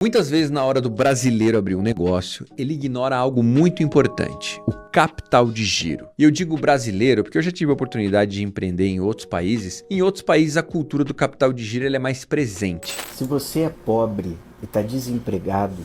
Muitas vezes, na hora do brasileiro abrir um negócio, ele ignora algo muito importante: o capital de giro. E eu digo brasileiro porque eu já tive a oportunidade de empreender em outros países. Em outros países, a cultura do capital de giro é mais presente. Se você é pobre e está desempregado,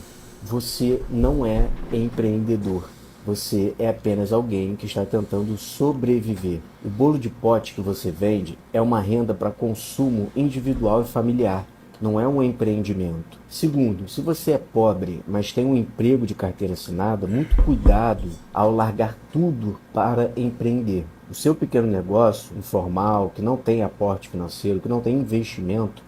você não é empreendedor. Você é apenas alguém que está tentando sobreviver. O bolo de pote que você vende é uma renda para consumo individual e familiar. Não é um empreendimento. Segundo, se você é pobre, mas tem um emprego de carteira assinada, muito cuidado ao largar tudo para empreender. O seu pequeno negócio informal, que não tem aporte financeiro, que não tem investimento,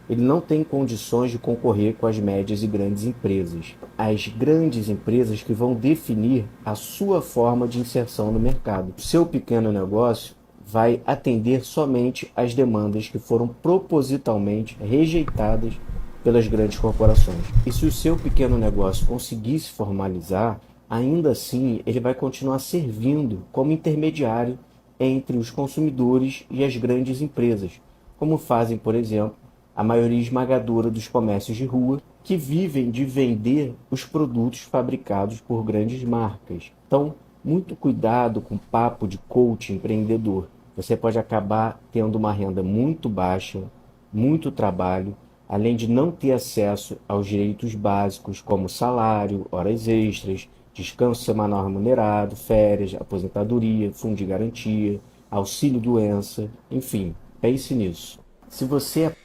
ele não tem condições de concorrer com as médias e grandes empresas. As grandes empresas que vão definir a sua forma de inserção no mercado. O seu pequeno negócio vai atender somente às demandas que foram propositalmente rejeitadas pelas grandes corporações. E se o seu pequeno negócio conseguir se formalizar, ainda assim ele vai continuar servindo como intermediário entre os consumidores e as grandes empresas, como fazem, por exemplo, a maioria esmagadora dos comércios de rua, que vivem de vender os produtos fabricados por grandes marcas. Então, muito cuidado com o papo de coach empreendedor. Você pode acabar tendo uma renda muito baixa, muito trabalho, além de não ter acesso aos direitos básicos como salário, horas extras, descanso semanal remunerado, férias, aposentadoria, fundo de garantia, auxílio-doença, enfim, pense nisso. Se você é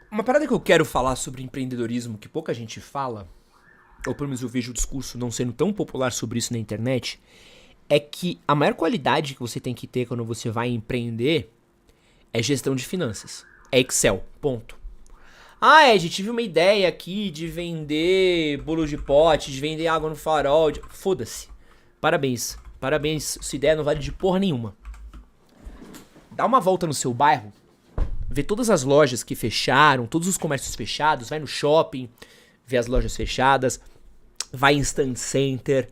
Uma parada que eu quero falar sobre empreendedorismo que pouca gente fala, ou pelo menos eu vejo o discurso não sendo tão popular sobre isso na internet, é que a maior qualidade que você tem que ter quando você vai empreender é gestão de finanças. É Excel, ponto. Ah, Ed, tive uma ideia aqui de vender bolo de pote, de vender água no farol. Foda-se. Parabéns. Parabéns. Sua ideia não vale de porra nenhuma. Dá uma volta no seu bairro, vê todas as lojas que fecharam, todos os comércios fechados, vai no shopping, vê as lojas fechadas, vai em Instant Center,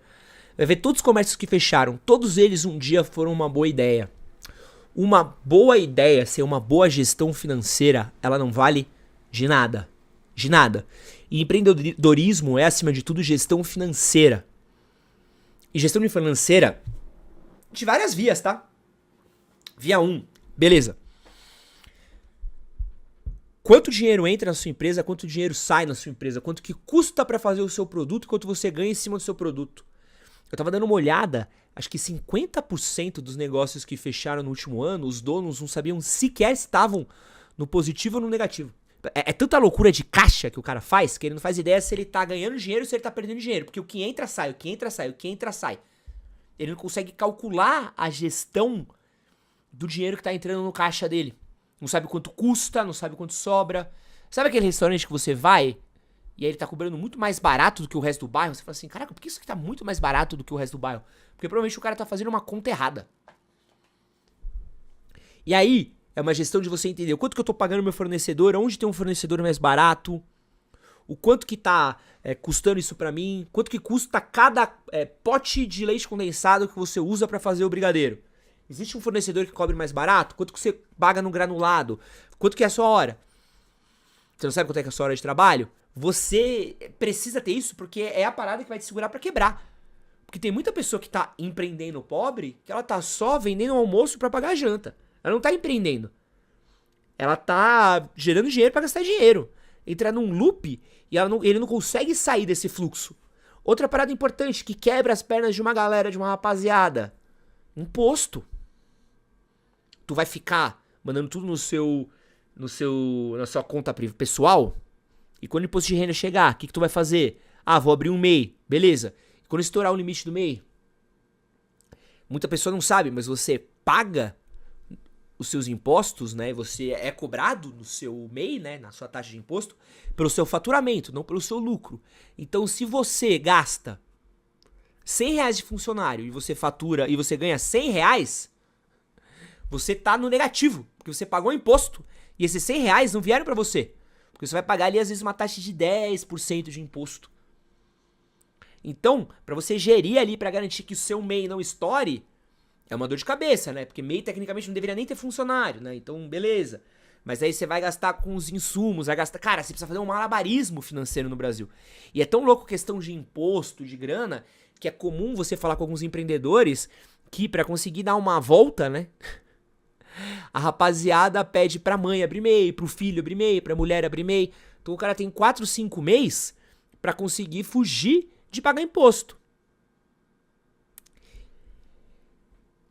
vai ver todos os comércios que fecharam. Todos eles um dia foram uma boa ideia. Uma boa ideia, ser uma boa gestão financeira, ela não vale de nada. De nada. E empreendedorismo é, acima de tudo, gestão financeira. E gestão financeira de várias vias, tá? Via 1, beleza. Quanto dinheiro entra na sua empresa, quanto dinheiro sai na sua empresa, quanto que custa para fazer o seu produto, quanto você ganha em cima do seu produto. Eu tava dando uma olhada, acho que 50% dos negócios que fecharam no último ano, os donos não sabiam sequer se estavam no positivo ou no negativo. É tanta loucura de caixa que o cara faz, que ele não faz ideia se ele tá ganhando dinheiro ou se ele tá perdendo dinheiro. Porque o que entra sai, o que entra sai, o que entra sai. Ele não consegue calcular a gestão do dinheiro que tá entrando no caixa dele. Não sabe quanto custa, não sabe quanto sobra. Sabe aquele restaurante que você vai e aí ele tá cobrando muito mais barato do que o resto do bairro? Você fala assim, caraca, por que isso aqui tá muito mais barato do que o resto do bairro? Porque provavelmente o cara tá fazendo uma conta errada. E aí, é uma gestão de você entender o quanto que eu tô pagando meu fornecedor, onde tem um fornecedor mais barato, o quanto que tá custando isso pra mim, quanto que custa cada pote de leite condensado que você usa pra fazer o brigadeiro. Existe um fornecedor que cobre mais barato? Quanto que você paga no granulado? Quanto que é a sua hora? Você não sabe quanto é que é a sua hora de trabalho? Você precisa ter isso porque é a parada que vai te segurar pra quebrar. Porque tem muita pessoa que tá empreendendo pobre, que ela tá só vendendo almoço pra pagar a janta. Ela não tá empreendendo. Ela tá gerando dinheiro pra gastar dinheiro. Entra num loop e ele não consegue sair desse fluxo. Outra parada importante que quebra as pernas de uma galera, de uma rapaziada. Imposto. Tu vai ficar mandando tudo na sua conta pessoal, e quando o imposto de renda chegar, o que tu vai fazer? Ah, vou abrir um MEI, beleza. E quando estourar o limite do MEI, muita pessoa não sabe, mas você paga os seus impostos, né? Você é cobrado no seu MEI, né? Na sua taxa de imposto, pelo seu faturamento, não pelo seu lucro. Então, se você gasta R$100 de funcionário e você fatura e você ganha R$100, você tá no negativo, porque você pagou imposto. E esses R$100 não vieram pra você. Porque você vai pagar ali, às vezes, uma taxa de 10% de imposto. Então, pra você gerir ali, pra garantir que o seu MEI não estoure, é uma dor de cabeça, né? Porque MEI, tecnicamente, não deveria nem ter funcionário, né? Então, beleza. Mas aí você vai gastar com os insumos, vai gastar... Cara, você precisa fazer um malabarismo financeiro no Brasil. E é tão louco questão de imposto, de grana, que é comum você falar com alguns empreendedores que pra conseguir dar uma volta, né? A rapaziada pede pra mãe abrir MEI, pro filho abrir MEI, pra mulher abrir MEI. Então o cara tem 4, 5 meses pra conseguir fugir de pagar imposto.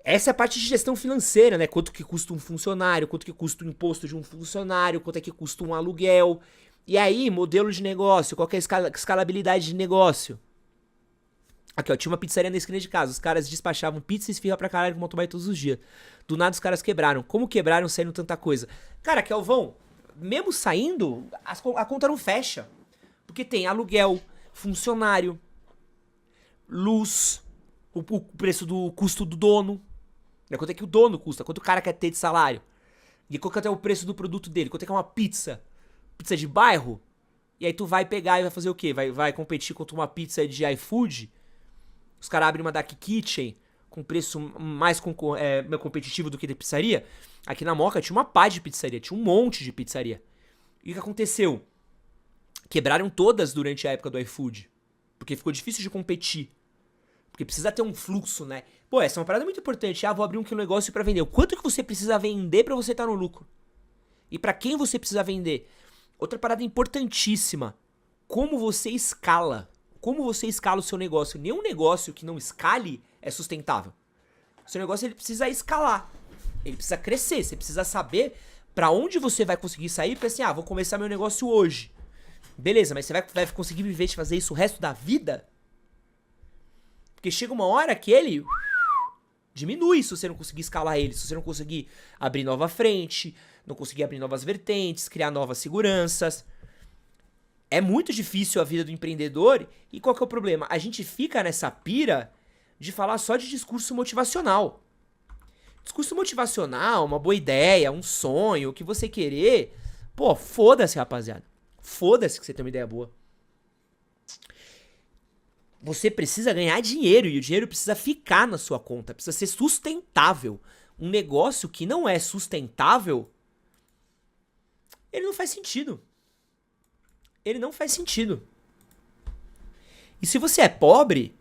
Essa é a parte de gestão financeira, né? Quanto que custa um funcionário, quanto que custa o imposto de um funcionário, quanto é que custa um aluguel. E aí, modelo de negócio, qual que é a escalabilidade de negócio? Aqui, ó, tinha uma pizzaria na esquina de casa. Os caras despachavam pizza e esfirra pra caralho com motoboy todos os dias. Do nada os caras quebraram. Como quebraram saindo tanta coisa? Cara, Kelvão, mesmo saindo, a conta não fecha. Porque tem aluguel, funcionário, luz, o preço do custo do dono. Quanto é que o dono custa? Quanto o cara quer ter de salário? E quanto é o preço do produto dele? Quanto é que é uma pizza? Pizza de bairro? E aí tu vai pegar e vai fazer o quê? Vai competir contra uma pizza de iFood? Os caras abrem uma Dark Kitchen com preço mais competitivo do que de pizzaria? Aqui na Moca tinha uma pá de pizzaria, tinha um monte de pizzaria. E o que aconteceu? Quebraram todas durante a época do iFood. Porque ficou difícil de competir. Porque precisa ter um fluxo, né? Pô, essa é uma parada muito importante. Ah, vou abrir um negócio pra vender. O quanto que você precisa vender pra você estar no lucro? E pra quem você precisa vender? Outra parada importantíssima. Como você escala. Como você escala o seu negócio. Nenhum negócio que não escale é sustentável. O seu negócio ele precisa escalar. Ele precisa crescer. Você precisa saber pra onde você vai conseguir sair. Porque assim, vou começar meu negócio hoje. Beleza, mas você vai conseguir viver de fazer isso o resto da vida? Porque chega uma hora que ele diminui se você não conseguir escalar ele, se você não conseguir abrir nova frente, não conseguir abrir novas vertentes, criar novas seguranças. É muito difícil a vida do empreendedor. E qual que é o problema? A gente fica nessa pira de falar só de discurso motivacional. Discurso motivacional, uma boa ideia, um sonho, o que você querer. Pô, foda-se, rapaziada. Foda-se que você tem uma ideia boa. Você precisa ganhar dinheiro e o dinheiro precisa ficar na sua conta, precisa ser sustentável. Um negócio que não é sustentável, ele não faz sentido. Ele não faz sentido. E se você é pobre,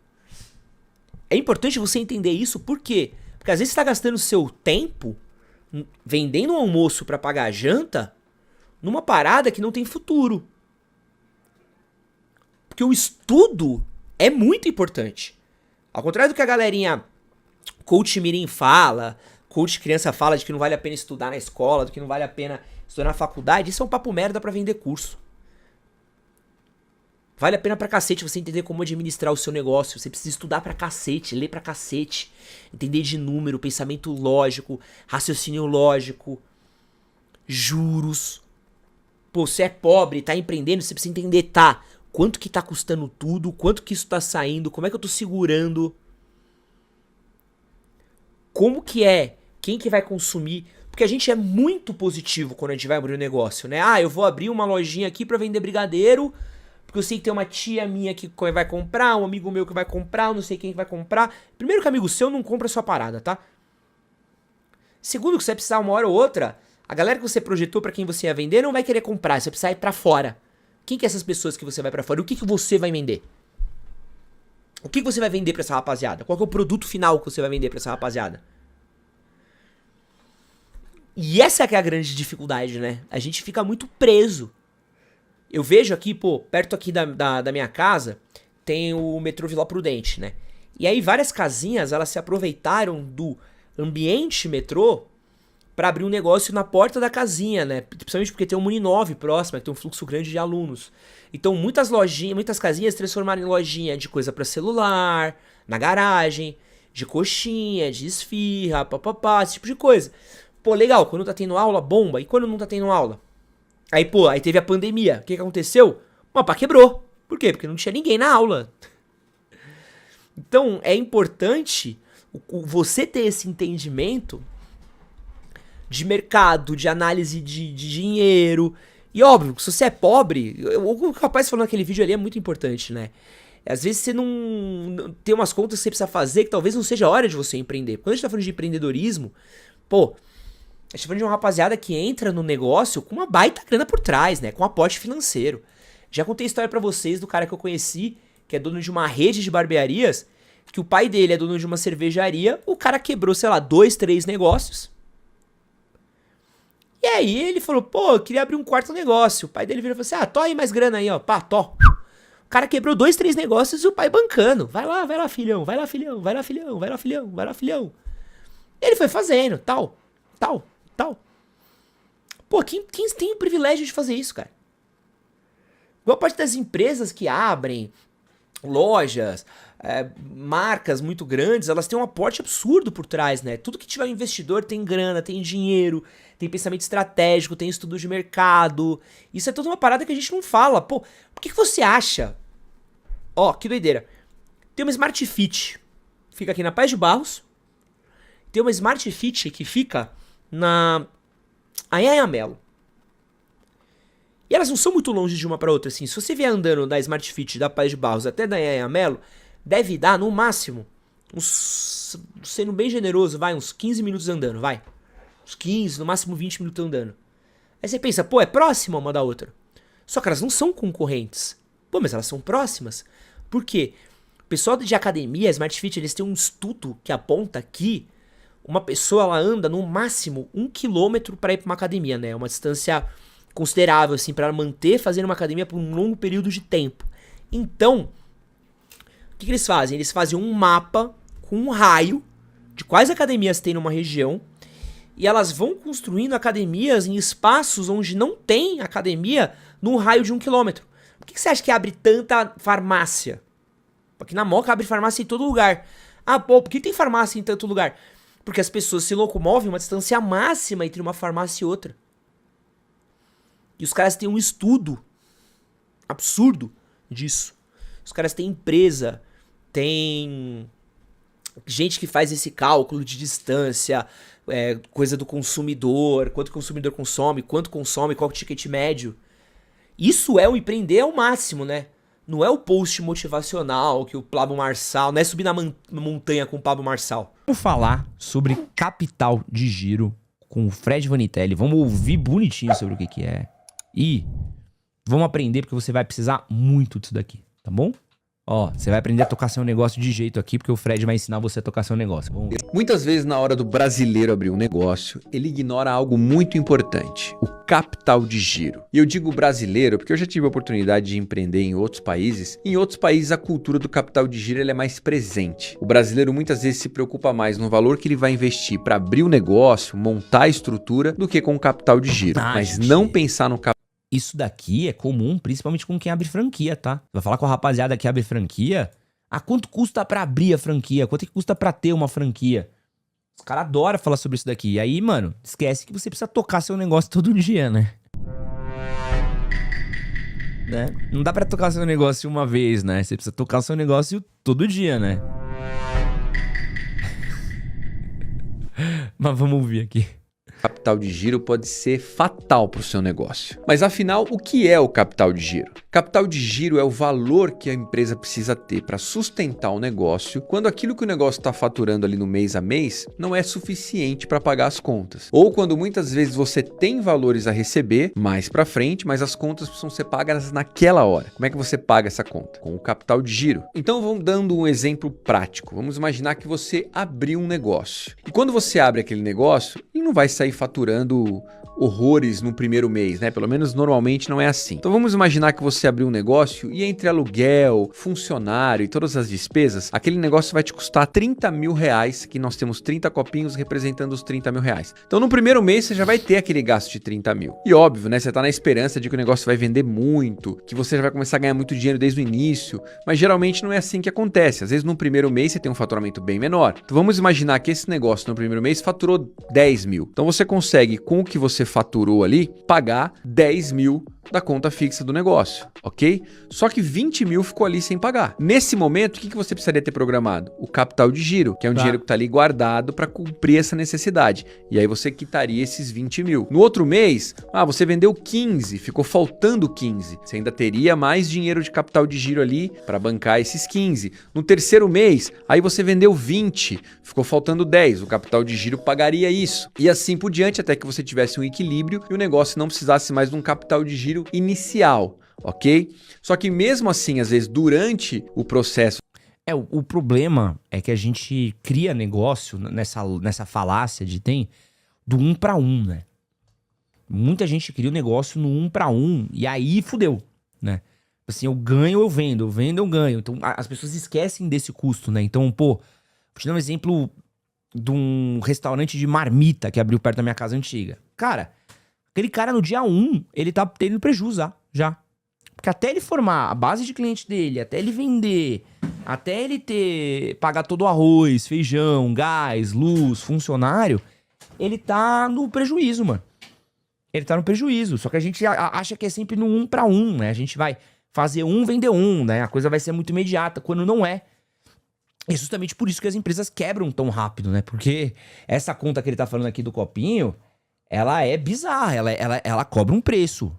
é importante você entender isso, por quê? Porque às vezes você está gastando seu tempo vendendo um almoço para pagar a janta numa parada que não tem futuro. Porque o estudo é muito importante. Ao contrário do que a galerinha coach mirim fala, coach criança fala de que não vale a pena estudar na escola, do que não vale a pena estudar na faculdade, isso é um papo merda pra vender curso. Vale a pena pra cacete você entender como administrar o seu negócio. Você precisa estudar pra cacete, ler pra cacete, entender de número, pensamento lógico, raciocínio lógico, juros. Pô, você é pobre, tá empreendendo, você precisa entender, tá, quanto que tá custando tudo, quanto que isso tá saindo, como é que eu tô segurando, como que é, quem que vai consumir, porque a gente é muito positivo quando a gente vai abrir um negócio, né? Eu vou abrir uma lojinha aqui pra vender brigadeiro, porque eu sei que tem uma tia minha que vai comprar, um amigo meu que vai comprar, eu não sei quem que vai comprar. Primeiro que amigo seu não compra a sua parada, tá? Segundo que você vai precisar uma hora ou outra, a galera que você projetou pra quem você ia vender não vai querer comprar, você precisa ir pra fora. Quem que é essas pessoas que você vai pra fora? O que que você vai vender? O que que você vai vender pra essa rapaziada? Qual que é o produto final que você vai vender pra essa rapaziada? E essa é que é a grande dificuldade, né? A gente fica muito preso. Eu vejo aqui, pô, perto aqui da minha casa, tem o metrô Vila Prudente, né? E aí várias casinhas, elas se aproveitaram do ambiente metrô pra abrir um negócio na porta da casinha, né? Principalmente porque tem um Uninove próximo, que tem um fluxo grande de alunos. Então muitas lojinhas, muitas casinhas transformaram em lojinha de coisa pra celular, na garagem, de coxinha, de esfirra, papapá, esse tipo de coisa. Pô, legal, quando tá tendo aula, bomba. E quando não tá tendo aula? Aí, pô, aí teve a pandemia. O que que aconteceu? O mapa quebrou. Por quê? Porque não tinha ninguém na aula. Então, é importante você ter esse entendimento de mercado, de análise de dinheiro. E óbvio, se você é pobre, o rapaz falou naquele vídeo ali é muito importante, né? Às vezes você não tem umas contas que você precisa fazer que talvez não seja a hora de você empreender. Quando a gente tá falando de empreendedorismo, pô, A gente tá falando de uma rapaziada que entra no negócio com uma baita grana por trás, né? Com aporte financeiro. Já contei história pra vocês do cara que eu conheci, que é dono de uma rede de barbearias, que o pai dele é dono de uma cervejaria, o cara quebrou, sei lá, 2, 3 negócios. E aí ele falou, pô, eu queria abrir um quarto negócio. O pai dele virou e falou assim, tó aí mais grana aí, ó, pá, tó. O cara quebrou 2, 3 negócios e o pai bancando. Vai lá, filhão, vai lá, filhão, vai lá, filhão, vai lá, filhão, vai lá, filhão. E ele foi fazendo, tal. Pô, quem tem o privilégio de fazer isso, cara? Boa parte das empresas que abrem lojas, marcas muito grandes, elas têm um aporte absurdo por trás, né? Tudo que tiver um investidor tem grana, tem dinheiro, tem pensamento estratégico, tem estudo de mercado. Isso é toda uma parada que a gente não fala. Pô, por que você acha? Ó, que doideira. Tem uma Smart Fit, fica aqui na Paz de Barros. Tem uma Smart Fit que fica na Anhangamelo. E elas não são muito longe de uma pra outra, assim. Se você vier andando da Smart Fit da Paz de Barros até da Anhangamelo, deve dar, no máximo, sendo bem generoso, vai, uns 15 minutos andando, vai. Uns 15, no máximo 20 minutos andando. Aí você pensa, pô, é próxima uma da outra. Só que elas não são concorrentes. Pô, mas elas são próximas. Por quê? O pessoal de academia, a Smart Fit, eles têm um estudo que aponta que uma pessoa, ela anda no máximo 1 quilômetro pra ir pra uma academia, né? Uma distância considerável, assim, para manter fazendo uma academia por um longo período de tempo. Então, o que eles fazem? Eles fazem um mapa com um raio de quais academias tem numa região e elas vão construindo academias em espaços onde não tem academia num raio de 1 quilômetro. Por que você acha que abre tanta farmácia? Porque na Moca abre farmácia em todo lugar. Ah, pô, por que tem farmácia em tanto lugar? Porque as pessoas se locomovem uma distância máxima entre uma farmácia e outra. E os caras têm um estudo absurdo disso. Os caras têm empresa, tem gente que faz esse cálculo de distância, coisa do consumidor, quanto o consumidor consome, quanto consome, qual é o ticket médio. Isso é o empreender ao máximo, né? Não é o post motivacional que o Pablo Marçal, não é subir na montanha com o Pablo Marçal. Vamos falar sobre capital de giro com o Fred Vanitelli. Vamos ouvir bonitinho sobre o que é. E vamos aprender porque você vai precisar muito disso daqui, tá bom? Ó, você vai aprender a tocar seu negócio de jeito aqui porque o Fred vai ensinar você a tocar seu negócio. Vamos ver. Muitas vezes na hora do brasileiro abrir um negócio, ele ignora algo muito importante, o capital de giro. E eu digo brasileiro porque eu já tive a oportunidade de empreender em outros países. E em outros países a cultura do capital de giro ela é mais presente. O brasileiro muitas vezes se preocupa mais no valor que ele vai investir para abrir o negócio, montar a estrutura, do que com o capital de giro. Mas não pensar no capital. Isso daqui é comum, principalmente com quem abre franquia, tá? Vai falar com a rapaziada que abre franquia. Ah, quanto custa pra abrir a franquia? Quanto é que custa pra ter uma franquia? Os caras adoram falar sobre isso daqui. E aí, mano, esquece que você precisa tocar seu negócio todo dia, né? Não dá pra tocar seu negócio uma vez, né? Você precisa tocar seu negócio todo dia, né? Mas vamos ouvir aqui. Capital de giro pode ser fatal para o seu negócio. Mas afinal, o que é o capital de giro? Capital de giro é o valor que a empresa precisa ter para sustentar o negócio quando aquilo que o negócio está faturando ali no mês a mês não é suficiente para pagar as contas. Ou quando muitas vezes você tem valores a receber mais para frente, mas as contas precisam ser pagas naquela hora. Como é que você paga essa conta? Com o capital de giro. Então vamos dando um exemplo prático. Vamos imaginar que você abriu um negócio. E quando você abre aquele negócio, ele não vai sair faturando horrores no primeiro mês, né? Pelo menos normalmente não é assim. Então vamos imaginar que você abriu um negócio e entre aluguel, funcionário e todas as despesas, aquele negócio vai te custar 30 mil reais, que nós temos 30 copinhos representando os 30 mil reais. Então no primeiro mês você já vai ter aquele gasto de 30 mil. E óbvio, né? Você tá na esperança de que o negócio vai vender muito, que você já vai começar a ganhar muito dinheiro desde o início, mas geralmente não é assim que acontece. Às vezes no primeiro mês você tem um faturamento bem menor. Então vamos imaginar que esse negócio no primeiro mês faturou 10 mil. Então você consegue, com o que você faturou ali, pagar 10 mil da conta fixa do negócio, ok? Só que 20 mil ficou ali sem pagar. Nesse momento, o que você precisaria ter programado? O capital de giro, que é um dinheiro que está ali guardado para cumprir essa necessidade. E aí você quitaria esses 20 mil. No outro mês, você vendeu 15, ficou faltando 15. Você ainda teria mais dinheiro de capital de giro ali para bancar esses 15. No terceiro mês, aí você vendeu 20, ficou faltando 10. O capital de giro pagaria isso. E assim por diante, até que você tivesse um equilíbrio e o negócio não precisasse mais de um capital de giro inicial, ok? Só que mesmo assim, às vezes, durante o processo... O problema é que a gente cria negócio nessa falácia do 1 para 1, né? Muita gente cria o negócio no 1 para 1 e aí fudeu, né? Assim, eu ganho, eu vendo, eu ganho. Então, as pessoas esquecem desse custo, né? Então, vou te dar um exemplo de um restaurante de marmita que abriu perto da minha casa antiga. Cara, aquele cara no dia 1, ele tá tendo prejuízo já. Porque até ele formar a base de cliente dele, até ele vender, até ele pagar todo o arroz, feijão, gás, luz, funcionário, ele tá no prejuízo, mano. Ele tá no prejuízo. Só que a gente acha que é sempre no 1 para 1, né? A gente vai fazer vender né? A coisa vai ser muito imediata, quando não é. E é justamente por isso que as empresas quebram tão rápido, né? Porque essa conta que ele tá falando aqui do copinho, ela é bizarra, ela cobra um preço.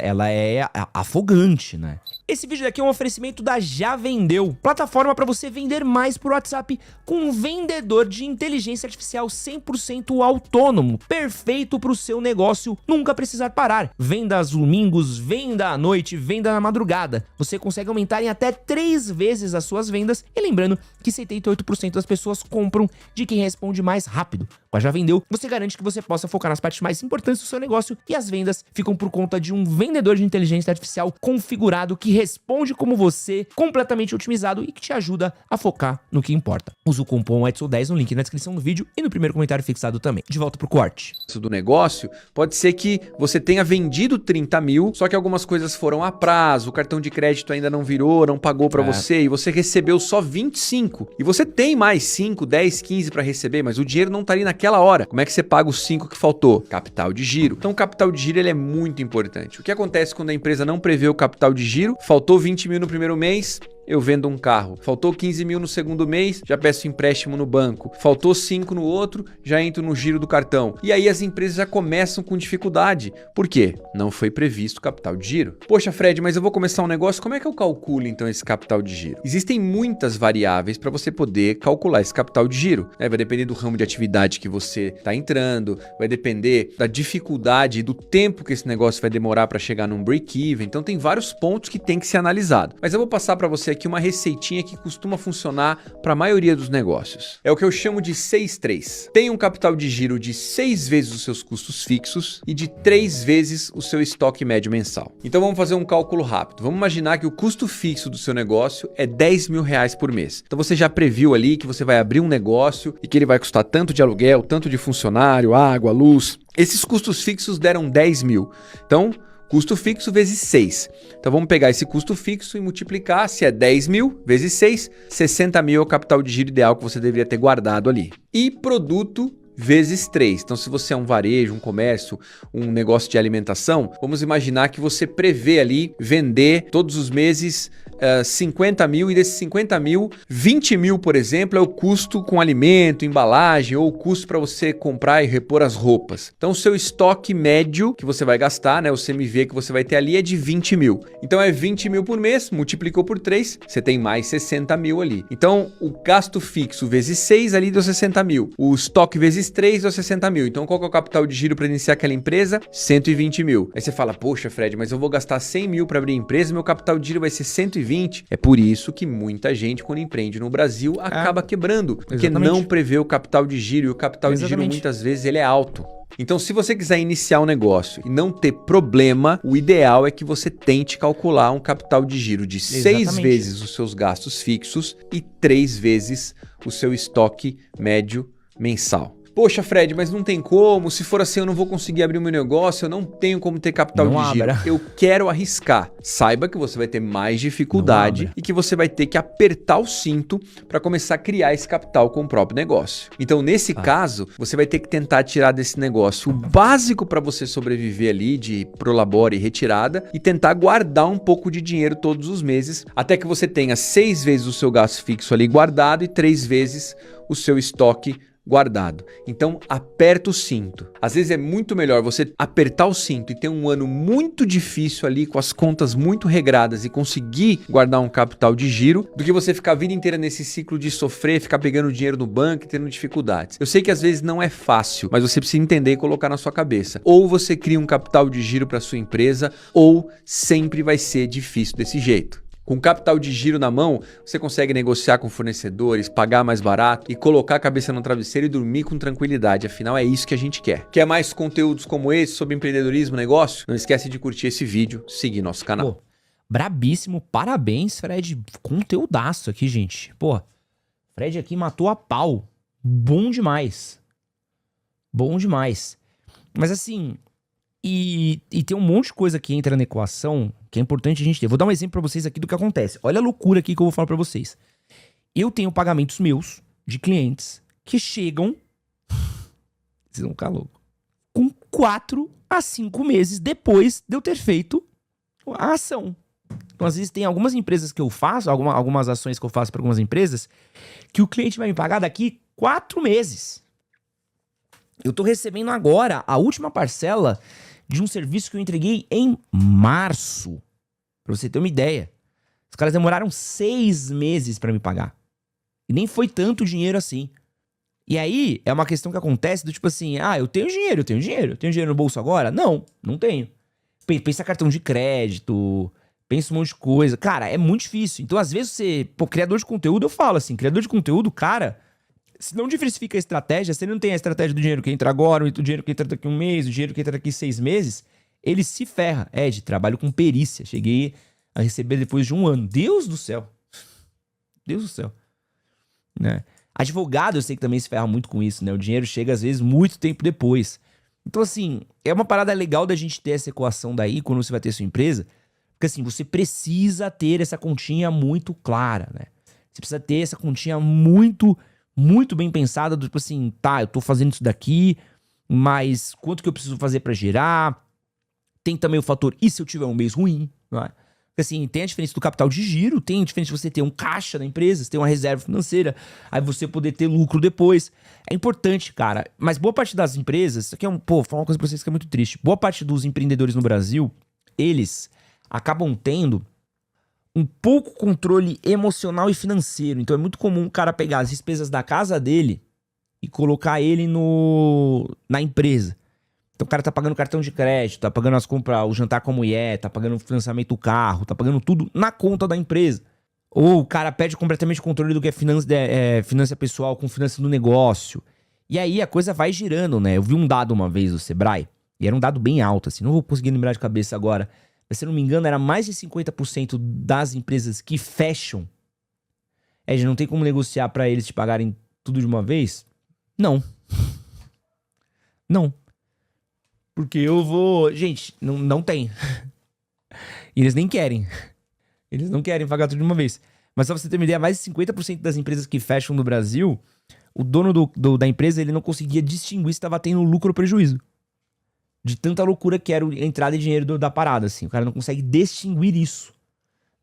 Ela é afogante, né? Esse vídeo daqui é um oferecimento da Já Vendeu, plataforma para você vender mais por WhatsApp com um vendedor de inteligência artificial 100% autônomo, perfeito para o seu negócio nunca precisar parar. Venda aos domingos, venda à noite, venda na madrugada. Você consegue aumentar em até 3 vezes as suas vendas e lembrando que 78% das pessoas compram de quem responde mais rápido. Com a Já Vendeu, você garante que você possa focar nas partes mais importantes do seu negócio e as vendas ficam por conta de um vendedor de inteligência artificial configurado que responde como você, completamente otimizado e que te ajuda a focar no que importa. Usa o cupom EDSON10 no link na descrição do vídeo e no primeiro comentário fixado também. De volta pro corte. Do negócio, pode ser que você tenha vendido 30 mil, só que algumas coisas foram a prazo, o cartão de crédito ainda não virou, não pagou para você e você recebeu só 25. E você tem mais 5, 10, 15 para receber, mas o dinheiro não tá ali naquela hora. Como é que você paga os 5 que faltou? Capital de giro. Então o capital de giro ele é muito importante. O que acontece quando a empresa não prevê o capital de giro? Faltou 20 mil no primeiro mês, eu vendo um carro. Faltou 15 mil no segundo mês, já peço empréstimo no banco. Faltou 5 no outro, já entro no giro do cartão. E aí as empresas já começam com dificuldade. Por quê? Não foi previsto o capital de giro. Poxa, Fred, mas eu vou começar um negócio, como é que eu calculo então esse capital de giro? Existem muitas variáveis para você poder calcular esse capital de giro. Vai depender do ramo de atividade que você está entrando, vai depender da dificuldade e do tempo que esse negócio vai demorar para chegar num break-even. Então tem vários pontos que tem que ser analisado. Mas eu vou passar para você aqui uma receitinha que costuma funcionar para a maioria dos negócios. É o que eu chamo de 6-3. Tem um capital de giro de 6 vezes os seus custos fixos e de 3 vezes o seu estoque médio mensal. Então vamos fazer um cálculo rápido. Vamos imaginar que o custo fixo do seu negócio é 10 mil reais por mês. Então você já previu ali que você vai abrir um negócio e que ele vai custar tanto de aluguel, tanto de funcionário, água, luz. Esses custos fixos deram 10 mil. Então, custo fixo vezes 6. Então vamos pegar esse custo fixo e multiplicar, se é 10 mil vezes 6, 60 mil é o capital de giro ideal que você deveria ter guardado ali. E produto vezes 3. Então se você é um varejo, um comércio, um negócio de alimentação, vamos imaginar que você prevê ali vender todos os meses 50 mil e desses 50 mil, 20 mil, por exemplo, é o custo com alimento, embalagem ou o custo para você comprar e repor as roupas. Então o seu estoque médio que você vai gastar, né, o CMV que você vai ter ali é de 20 mil. Então é 20 mil por mês, multiplicou por 3, você tem mais 60 mil ali. Então o gasto fixo vezes 6 ali deu 60 mil. O estoque vezes 3 deu 60 mil. Então qual que é o capital de giro para iniciar aquela empresa? 120 mil. Aí você fala, poxa Fred, mas eu vou gastar 100 mil para abrir a empresa e meu capital de giro vai ser 120. É por isso que muita gente, quando empreende no Brasil, acaba quebrando, porque não prevê o capital de giro, e o capital de giro muitas vezes ele é alto. Então, se você quiser iniciar um negócio e não ter problema, o ideal é que você tente calcular um capital de giro de 6 vezes os seus gastos fixos e 3 vezes o seu estoque médio mensal. Poxa, Fred, mas não tem como, se for assim eu não vou conseguir abrir o meu negócio, eu não tenho como ter capital Não de giro. abra. Eu quero arriscar. Saiba que você vai ter mais dificuldade e que você vai ter que apertar o cinto para começar a criar esse capital com o próprio negócio. Então, nesse caso, você vai ter que tentar tirar desse negócio o básico para você sobreviver ali de prolabore e retirada e tentar guardar um pouco de dinheiro todos os meses, até que você tenha 6 vezes o seu gasto fixo ali guardado e 3 vezes o seu estoque guardado. Então, aperta o cinto. Às vezes é muito melhor você apertar o cinto e ter um ano muito difícil ali, com as contas muito regradas e conseguir guardar um capital de giro, do que você ficar a vida inteira nesse ciclo de sofrer, ficar pegando dinheiro no banco e tendo dificuldades. Eu sei que às vezes não é fácil, mas você precisa entender e colocar na sua cabeça. Ou você cria um capital de giro para sua empresa, ou sempre vai ser difícil desse jeito. Com capital de giro na mão, você consegue negociar com fornecedores, pagar mais barato e colocar a cabeça no travesseiro e dormir com tranquilidade. Afinal, é isso que a gente quer. Quer mais conteúdos como esse sobre empreendedorismo e negócio? Não esquece de curtir esse vídeo, seguir nosso canal. Pô, brabíssimo. Parabéns, Fred. Conteúdaço aqui, gente. Pô, Fred aqui matou a pau. Bom demais. Bom demais. Mas assim, e tem um monte de coisa que entra na equação que é importante a gente ter. Vou dar um exemplo pra vocês aqui do que acontece. Olha a loucura aqui que eu vou falar pra vocês. Eu tenho pagamentos meus de clientes que chegam... Vocês vão ficar loucos. Com 4 a 5 meses depois de eu ter feito a ação. Então, às vezes, tem algumas empresas que eu faço, algumas ações que eu faço para algumas empresas, que o cliente vai me pagar daqui 4 meses. Eu tô recebendo agora a última parcela de um serviço que eu entreguei em março. Pra você ter uma ideia. Os caras demoraram 6 meses para me pagar. E nem foi tanto dinheiro assim. E aí, é uma questão que acontece do tipo assim, eu tenho dinheiro. Eu tenho dinheiro no bolso agora? Não tenho. Pensa cartão de crédito, pensa um monte de coisa. Cara, é muito difícil. Então, às vezes, criador de conteúdo, eu falo assim, criador de conteúdo, cara, se não diversifica a estratégia, se ele não tem a estratégia do dinheiro que entra agora, o dinheiro que entra daqui 1 mês, o dinheiro que entra daqui 6 meses, ele se ferra. Ed, trabalho com perícia. Cheguei a receber depois de 1 ano. Deus do céu. Deus do céu. Né? Advogado, eu sei que também se ferra muito com isso, né? O dinheiro chega, às vezes, muito tempo depois. Então, assim, é uma parada legal da gente ter essa equação daí, quando você vai ter sua empresa, porque, assim, você precisa ter essa continha muito clara, né? Você precisa ter essa continha muito, muito bem pensada, do tipo assim, tá, eu tô fazendo isso daqui, mas quanto que eu preciso fazer pra gerar? Tem também o fator, e se eu tiver um mês ruim, não é? Porque assim, tem a diferença do capital de giro, tem a diferença de você ter um caixa na empresa, você ter uma reserva financeira, aí você poder ter lucro depois. É importante, cara. Mas boa parte das empresas, isso aqui é vou falar uma coisa pra vocês que é muito triste. Boa parte dos empreendedores no Brasil, eles acabam tendo um pouco controle emocional e financeiro. Então é muito comum o cara pegar as despesas da casa dele e colocar ele na empresa. Então o cara tá pagando cartão de crédito, tá pagando as compras, o jantar com a mulher, tá pagando o financiamento do carro, tá pagando tudo na conta da empresa. Ou o cara perde completamente o controle do que é finança pessoal com finança do negócio. E aí a coisa vai girando, né? Eu vi um dado uma vez do Sebrae, e era um dado bem alto, assim, não vou conseguir lembrar de cabeça agora, mas se eu não me engano era mais de 50% das empresas que fecham. Já não tem como negociar pra eles te pagarem tudo de uma vez? Não. Não. Porque eu vou... Gente, não tem. E eles nem querem. Eles não querem pagar tudo de uma vez. Mas só pra você ter uma ideia, mais de 50% das empresas que fecham no Brasil, o dono da empresa, ele não conseguia distinguir se estava tendo lucro ou prejuízo. De tanta loucura que era a entrada de dinheiro da parada, assim. O cara não consegue distinguir isso.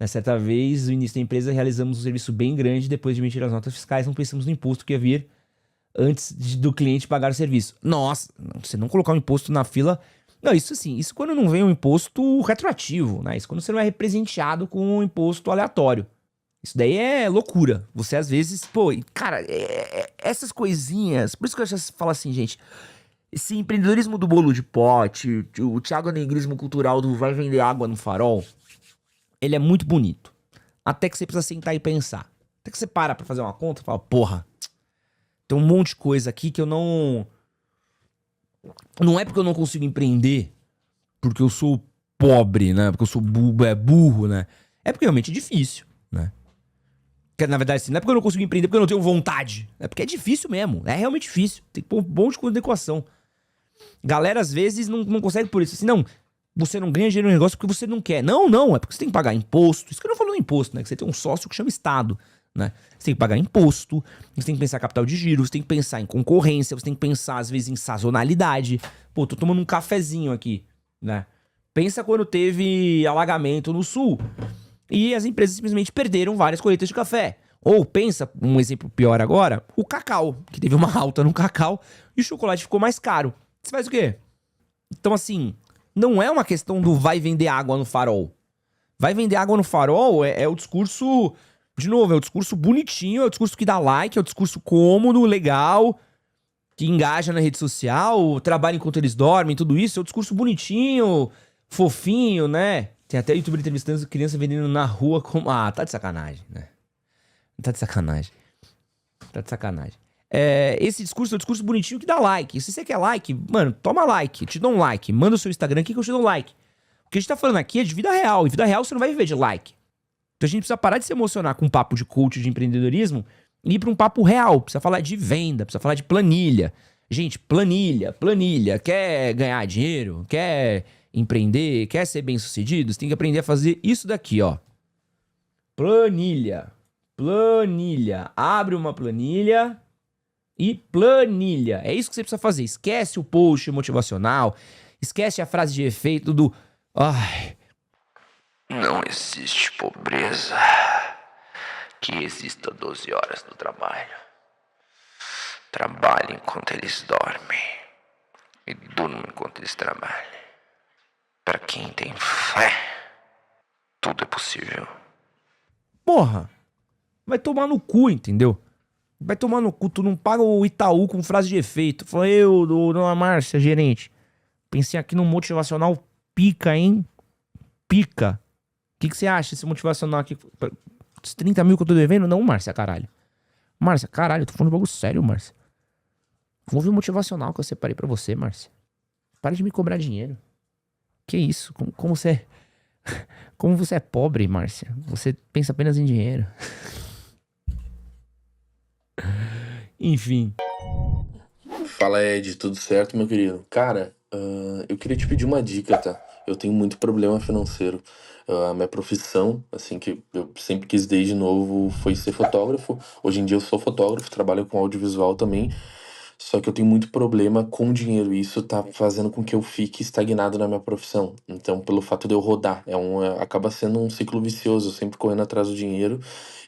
Certa vez, no início da empresa, realizamos um serviço bem grande. Depois de emitir as notas fiscais, não pensamos no imposto que ia vir antes do cliente pagar o serviço. Nossa, você não colocar o imposto na fila... Não, isso assim, isso quando não vem um imposto retroativo, né? Isso quando você não é representeado com um imposto aleatório. Isso daí é loucura. Você às vezes, cara, essas coisinhas... Por isso que eu já falo assim, gente, esse empreendedorismo do bolo de pote, o Thiago Negrismo cultural do vai vender água no farol, ele é muito bonito. Até que você precisa sentar e pensar. Até que você para pra fazer uma conta e fala, porra, tem um monte de coisa aqui que eu não... Não é porque eu não consigo empreender, porque eu sou pobre, né? Porque eu sou burro, né? É porque realmente é difícil, né? Que, na verdade, assim, não é porque eu não consigo empreender, porque eu não tenho vontade. É porque é difícil mesmo. É realmente difícil. Tem que pôr um monte de coisa na equação. Galera, às vezes, não consegue por isso. Assim, não, você não ganha dinheiro no negócio porque você não quer. Não. É porque você tem que pagar imposto. Isso que eu não falo no imposto, né? Que você tem um sócio que chama Estado, né? Você tem que pagar imposto. Você tem que pensar em capital de giro. Você tem que pensar em concorrência. Você tem que pensar, às vezes, em sazonalidade. Pô, tô tomando um cafezinho aqui, né? Pensa quando teve alagamento no sul e as empresas simplesmente perderam várias colheitas de café. Ou pensa, um exemplo pior agora, o cacau, que teve uma alta no cacau e o chocolate ficou mais caro. Você faz o quê? Então, assim, não é uma questão do vai vender água no farol. Vai vender água no farol é o discurso, de novo, é o discurso bonitinho, é o discurso que dá like, é o discurso cômodo, legal, que engaja na rede social, trabalha enquanto eles dormem, tudo isso. É o discurso bonitinho, fofinho, né? Tem até youtuber entrevistando criança vendendo na rua como... Ah, tá de sacanagem, né? Tá de sacanagem. Tá de sacanagem. Esse discurso é o discurso bonitinho que dá like. Se você quer like, mano, toma like. Te dou um like. Manda o seu Instagram aqui que eu te dou um like. O que a gente tá falando aqui é de vida real. E vida real você não vai viver de like. Então a gente precisa parar de se emocionar com um papo de coach de empreendedorismo e ir pra um papo real. Precisa falar de venda, precisa falar de planilha. Gente, planilha. Quer ganhar dinheiro? Quer empreender? Quer ser bem sucedido? Você tem que aprender a fazer isso daqui, ó. Planilha. Abre uma planilha e planilha. É isso que você precisa fazer. Esquece o post motivacional. Esquece a frase de efeito do... Ai, não existe pobreza que exista 12 horas no trabalho. Trabalhe enquanto eles dormem e durmam enquanto eles trabalham. Para quem tem fé, tudo é possível. porra. Vai tomar no cu, entendeu? Vai tomar no cu. Tu não paga o Itaú com frase de efeito. Fala, dona Márcia, gerente. Pensei aqui no motivacional pica, hein? Pica. O que você acha desse motivacional aqui? Os 30 mil que eu tô devendo? Não, Márcia, caralho. Márcia, caralho, eu tô falando um bagulho sério, Márcia. Vamos ver o motivacional que eu separei pra você, Márcia. Para de me cobrar dinheiro. Que isso? Como você é... Como você é pobre, Márcia. Você pensa apenas em dinheiro. Enfim. Fala, Ed, tudo certo, meu querido? Cara, eu queria te pedir uma dica, tá? Eu tenho muito problema financeiro. A minha profissão, assim, que eu sempre quis desde novo, foi ser fotógrafo. Hoje em dia eu sou fotógrafo, trabalho com audiovisual também. Só que eu tenho muito problema com dinheiro e isso tá fazendo com que eu fique estagnado na minha profissão. Então, pelo fato de eu rodar, acaba sendo um ciclo vicioso, eu sempre correndo atrás do dinheiro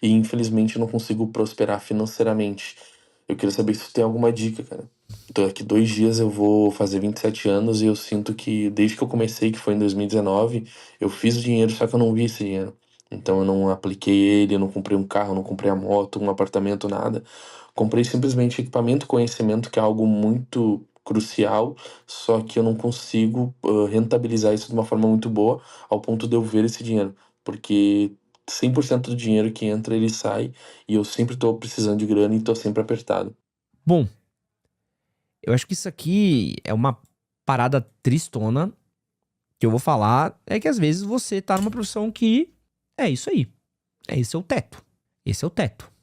e infelizmente eu não consigo prosperar financeiramente. Eu queria saber se tu tem alguma dica, cara. Então, daqui 2 dias eu vou fazer 27 anos e eu sinto que desde que eu comecei, que foi em 2019, eu fiz o dinheiro, só que eu não vi esse dinheiro. Então eu não apliquei ele, eu não comprei um carro, eu não comprei a moto, um apartamento, nada. Comprei simplesmente equipamento, conhecimento, que é algo muito crucial, só que eu não consigo rentabilizar isso de uma forma muito boa ao ponto de eu ver esse dinheiro. Porque 100% do dinheiro que entra, ele sai, e eu sempre tô precisando de grana e tô sempre apertado. Bom, eu acho que isso aqui é uma parada tristona que eu vou falar. É que às vezes você tá numa profissão que é isso aí. Esse é o teto. Esse é o teto.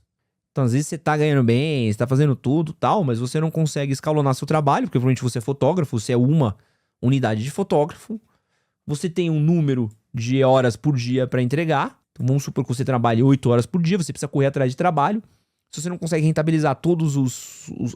Então, às vezes você tá ganhando bem, você tá fazendo tudo tal, mas você não consegue escalonar seu trabalho, porque provavelmente você é fotógrafo, você é uma unidade de fotógrafo, você tem um número de horas por dia pra entregar. Então, vamos supor que você trabalhe 8 horas por dia, você precisa correr atrás de trabalho. Se você não consegue rentabilizar todas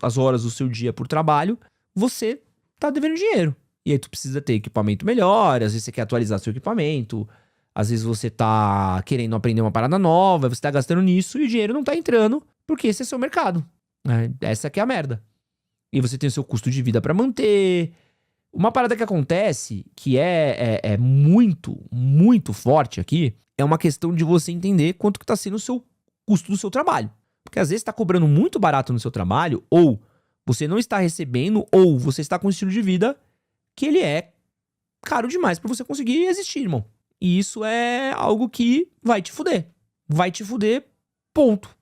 as horas do seu dia por trabalho, você tá devendo dinheiro. E aí tu precisa ter equipamento melhor, às vezes você quer atualizar seu equipamento, às vezes você tá querendo aprender uma parada nova, você tá gastando nisso e o dinheiro não tá entrando, porque esse é seu mercado. Essa que é a merda. E você tem o seu custo de vida pra manter. Uma parada que acontece, que é muito, muito forte aqui, é uma questão de você entender quanto que tá sendo o seu custo do seu trabalho. Porque às vezes tá cobrando muito barato no seu trabalho, ou você não está recebendo, ou você está com um estilo de vida que ele é caro demais pra você conseguir existir, irmão. E isso é algo que vai te fuder. Vai te fuder, ponto.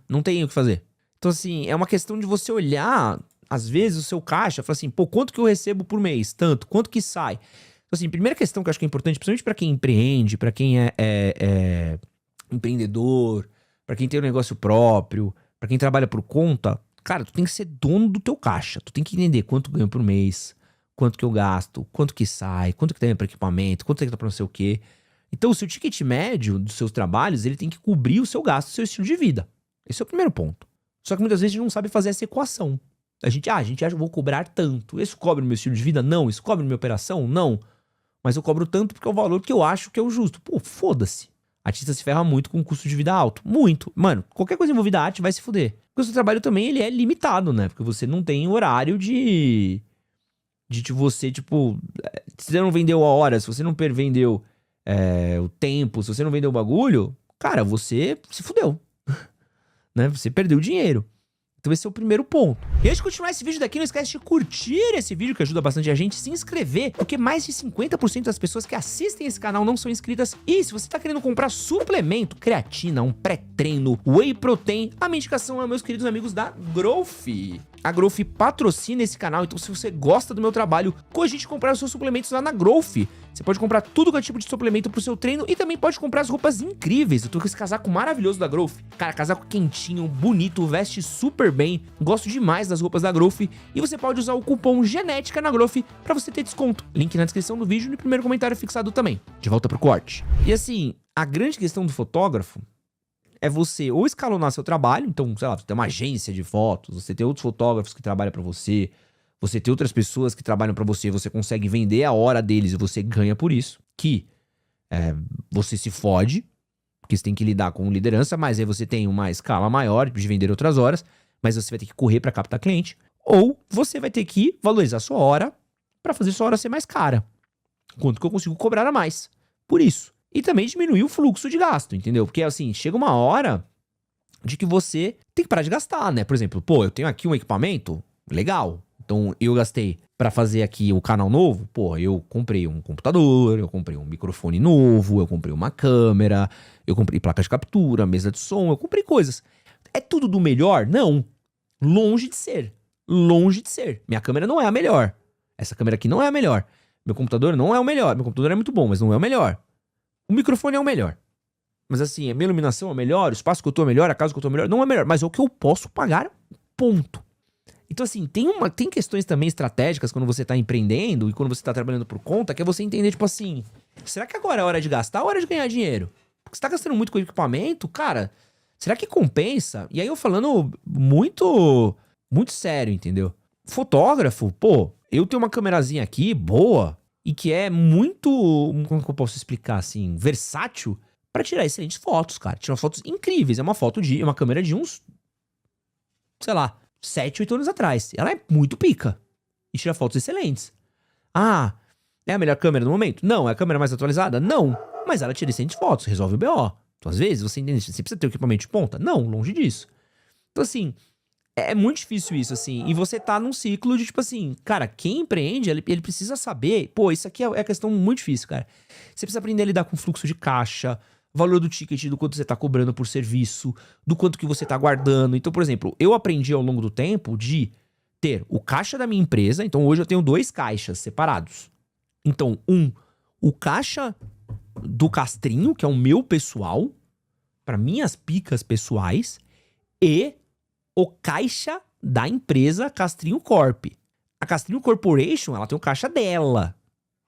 Não tem o que fazer. Então, assim, é uma questão de você olhar, às vezes, o seu caixa, falar assim, pô, quanto que eu recebo por mês? Tanto. Quanto que sai? Então, assim, primeira questão que eu acho que é importante, principalmente pra quem empreende, pra quem é empreendedor, pra quem tem um negócio próprio, pra quem trabalha por conta, cara, tu tem que ser dono do teu caixa. Tu tem que entender quanto ganho por mês, quanto que eu gasto, quanto que sai, quanto que tem pra equipamento, quanto tem que dar pra não sei o quê. Então, o seu ticket médio dos seus trabalhos, ele tem que cobrir o seu gasto, o seu estilo de vida. Esse é o primeiro ponto. Só que muitas vezes a gente não sabe fazer essa equação. A gente acha que eu vou cobrar tanto. Isso cobre o meu estilo de vida? Não. Isso cobre minha operação? Não. Mas eu cobro tanto porque é o valor que eu acho que é o justo. Pô, foda-se. Artista se ferra muito com um custo de vida alto. Muito. Mano, qualquer coisa envolvida à arte vai se fuder. Porque o seu trabalho também, ele é limitado, né? Porque você não tem horário de você, tipo... Se você não vendeu a hora, se você não vendeu o tempo, se você não vendeu o bagulho, cara, você se fudeu. Né? Você perdeu dinheiro. Então esse é o primeiro ponto. E antes de continuar esse vídeo daqui, não esquece de curtir esse vídeo, que ajuda bastante a gente, se inscrever, porque mais de 50% das pessoas que assistem esse canal não são inscritas. E se você tá querendo comprar suplemento, creatina, um pré-treino, whey protein, a minha indicação é meus queridos amigos da Growth. A Growth patrocina esse canal, então se você gosta do meu trabalho, cogite comprar os seus suplementos lá na Growth. Você pode comprar tudo que é tipo de suplemento pro seu treino e também pode comprar as roupas incríveis. Eu tô com esse casaco maravilhoso da Growth. Cara, casaco quentinho, bonito, veste super bem. Gosto demais das roupas da Growth. E você pode usar o cupom GENETICA na Growth pra você ter desconto. Link na descrição do vídeo e no primeiro comentário fixado também. De volta pro corte. E assim, a grande questão do fotógrafo é você ou escalonar seu trabalho. Então, sei lá, você tem uma agência de fotos, você tem outros fotógrafos que trabalham pra você, você tem outras pessoas que trabalham pra você, você consegue vender a hora deles e você ganha por isso. Que você se fode, porque você tem que lidar com liderança, mas aí você tem uma escala maior de vender outras horas, mas você vai ter que correr pra captar cliente. Ou você vai ter que valorizar a sua hora pra fazer sua hora ser mais cara. Quanto que eu consigo cobrar a mais por isso. E também diminuir o fluxo de gasto, entendeu? Porque assim, chega uma hora de que você tem que parar de gastar, né? Por exemplo, pô, eu tenho aqui um equipamento legal. Então eu gastei pra fazer aqui o canal novo. Pô, eu comprei um computador, eu comprei um microfone novo, eu comprei uma câmera, eu comprei placa de captura, mesa de som, eu comprei coisas. É tudo do melhor? Não. Longe de ser. Longe de ser. Minha câmera não é a melhor. Essa câmera aqui não é a melhor. Meu computador não é o melhor. Meu computador é muito bom, mas não é o melhor. O microfone é o melhor. Mas assim, a minha iluminação é o melhor, o espaço que eu tô é melhor, a casa que eu tô é melhor. Não é melhor, mas é o que eu posso pagar, ponto. Então assim, tem questões também estratégicas quando você tá empreendendo e quando você tá trabalhando por conta, que é você entender, tipo assim, será que agora é hora de gastar ou é hora de ganhar dinheiro? Porque você tá gastando muito com equipamento, cara, será que compensa? E aí eu falando muito sério, entendeu? Fotógrafo, pô, eu tenho uma câmerazinha aqui, boa, e que é muito, como que eu posso explicar assim, versátil pra tirar excelentes fotos, cara. Tira fotos incríveis. É uma câmera de uns, sei lá, 7, 8 anos atrás. Ela é muito pica e tira fotos excelentes. Ah, é a melhor câmera no momento? Não. É a câmera mais atualizada? Não. Mas ela tira excelentes fotos, resolve o BO. Então, às vezes, você entende, você precisa ter um equipamento de ponta? Não, longe disso. Então, assim, é muito difícil isso, assim. E você tá num ciclo de, tipo assim, cara, quem empreende, ele precisa saber... Pô, isso aqui é questão muito difícil, cara. Você precisa aprender a lidar com fluxo de caixa, valor do ticket, do quanto você tá cobrando por serviço, do quanto que você tá guardando. Então, por exemplo, eu aprendi ao longo do tempo de ter o caixa da minha empresa. Então, hoje eu tenho 2 caixas separados. Então, o caixa do Castrinho, que é o meu pessoal, para minhas picas pessoais, e o caixa da empresa Castrinho Corp. A Castrinho Corporation, ela tem o caixa dela,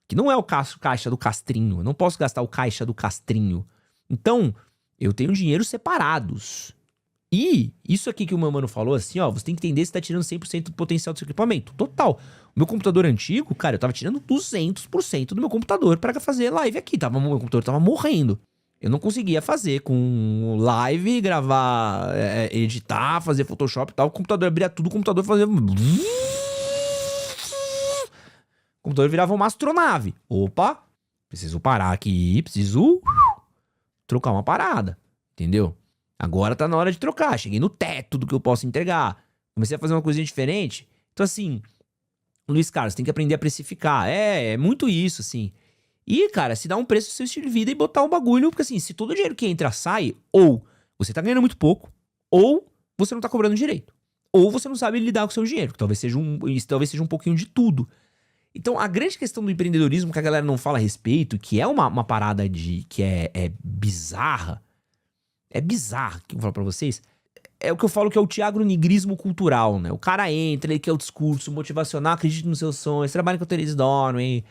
que não é o caixa do Castrinho. Eu não posso gastar o caixa do Castrinho. Então, eu tenho dinheiro separados. E isso aqui que o meu mano falou, assim, ó, você tem que entender se tá tirando 100% do potencial do seu equipamento. Total. O meu computador antigo, cara, eu tava tirando 200% do meu computador pra fazer live aqui. Meu computador tava morrendo. Eu não conseguia fazer com live, gravar, editar, fazer Photoshop e tal. O computador abria tudo, o computador fazia... O computador virava uma astronave. Opa, preciso parar aqui, preciso trocar uma parada, entendeu? Agora tá na hora de trocar, cheguei no teto do que eu posso entregar. Comecei a fazer uma coisinha diferente. Então assim, Luiz Carlos, tem que aprender a precificar. É muito isso, assim. E, cara, se dá um preço do seu estilo de vida e botar um bagulho, porque assim, se todo o dinheiro que entra sai, ou você tá ganhando muito pouco, ou você não tá cobrando direito. Ou você não sabe lidar com o seu dinheiro, que talvez seja um pouquinho de tudo. Então, a grande questão do empreendedorismo que a galera não fala a respeito, que é uma parada que é bizarra, é bizarro que eu vou falar pra vocês. É o que eu falo que é o tiagronegrismo cultural, né? O cara entra, ele quer o discurso motivacional, acredite nos seus sonhos, trabalha enquanto eles dormem,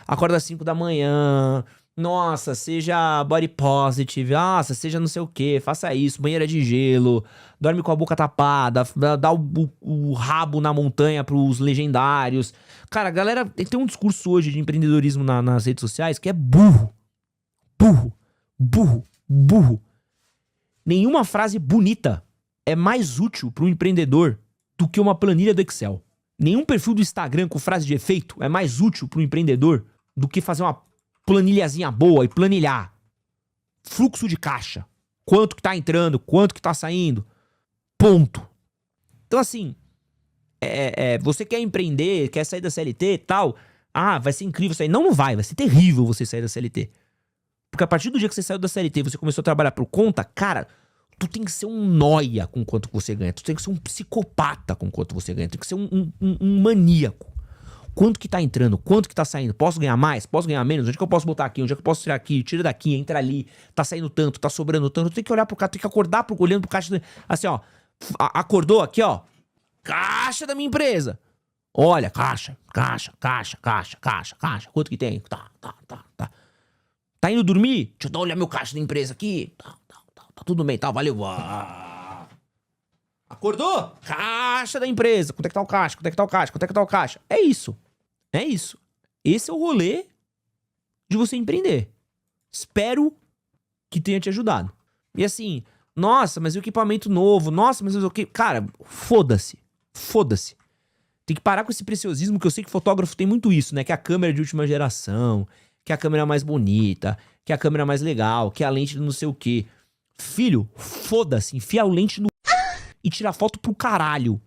acorda às 5 da manhã, nossa, seja body positive, nossa, seja não sei o que, faça isso, banheira de gelo, dorme com a boca tapada, dá o rabo na montanha pros legendários. Cara, a galera tem um discurso hoje de empreendedorismo nas redes sociais que é burro. Burro, burro, burro. Nenhuma frase bonita é mais útil para um empreendedor do que uma planilha do Excel. Nenhum perfil do Instagram com frase de efeito é mais útil para um empreendedor do que fazer uma planilhazinha boa e planilhar. Fluxo de caixa. Quanto que tá entrando, quanto que tá saindo. Ponto. Então assim, você quer empreender, quer sair da CLT e tal. Ah, vai ser incrível sair. Não vai ser terrível você sair da CLT. Porque a partir do dia que você saiu da CLT e você começou a trabalhar por conta, cara, tu tem que ser um nóia com quanto você ganha. Tu tem que ser um psicopata com quanto você ganha. Tu tem que ser um maníaco. Quanto que tá entrando? Quanto que tá saindo? Posso ganhar mais? Posso ganhar menos? Onde é que eu posso botar aqui? Onde é que eu posso tirar aqui? Tira daqui, entra ali. Tá saindo tanto, tá sobrando tanto. Tu tem que olhar pro caixa, tem que acordar olhando pro caixa. Assim, ó. Acordou aqui, ó. Caixa da minha empresa. Olha, caixa. Quanto que tem? Tá. Tá indo dormir? Deixa eu olhar meu caixa da empresa aqui. Tá tudo bem, tá, valeu. Acordou? Caixa da empresa. Quanto é que tá o caixa? Quanto é que tá o caixa? É isso. Esse é o rolê de você empreender. Espero que tenha te ajudado. E assim, nossa, mas e o equipamento novo? Nossa, mas o que? Cara, foda-se. Tem que parar com esse preciosismo, que eu sei que fotógrafo tem muito isso, né? Que a câmera é de última geração, que a câmera é mais bonita, que a câmera é mais legal, que a lente não sei o quê. Filho, foda-se, enfia a lente no e tira foto pro caralho.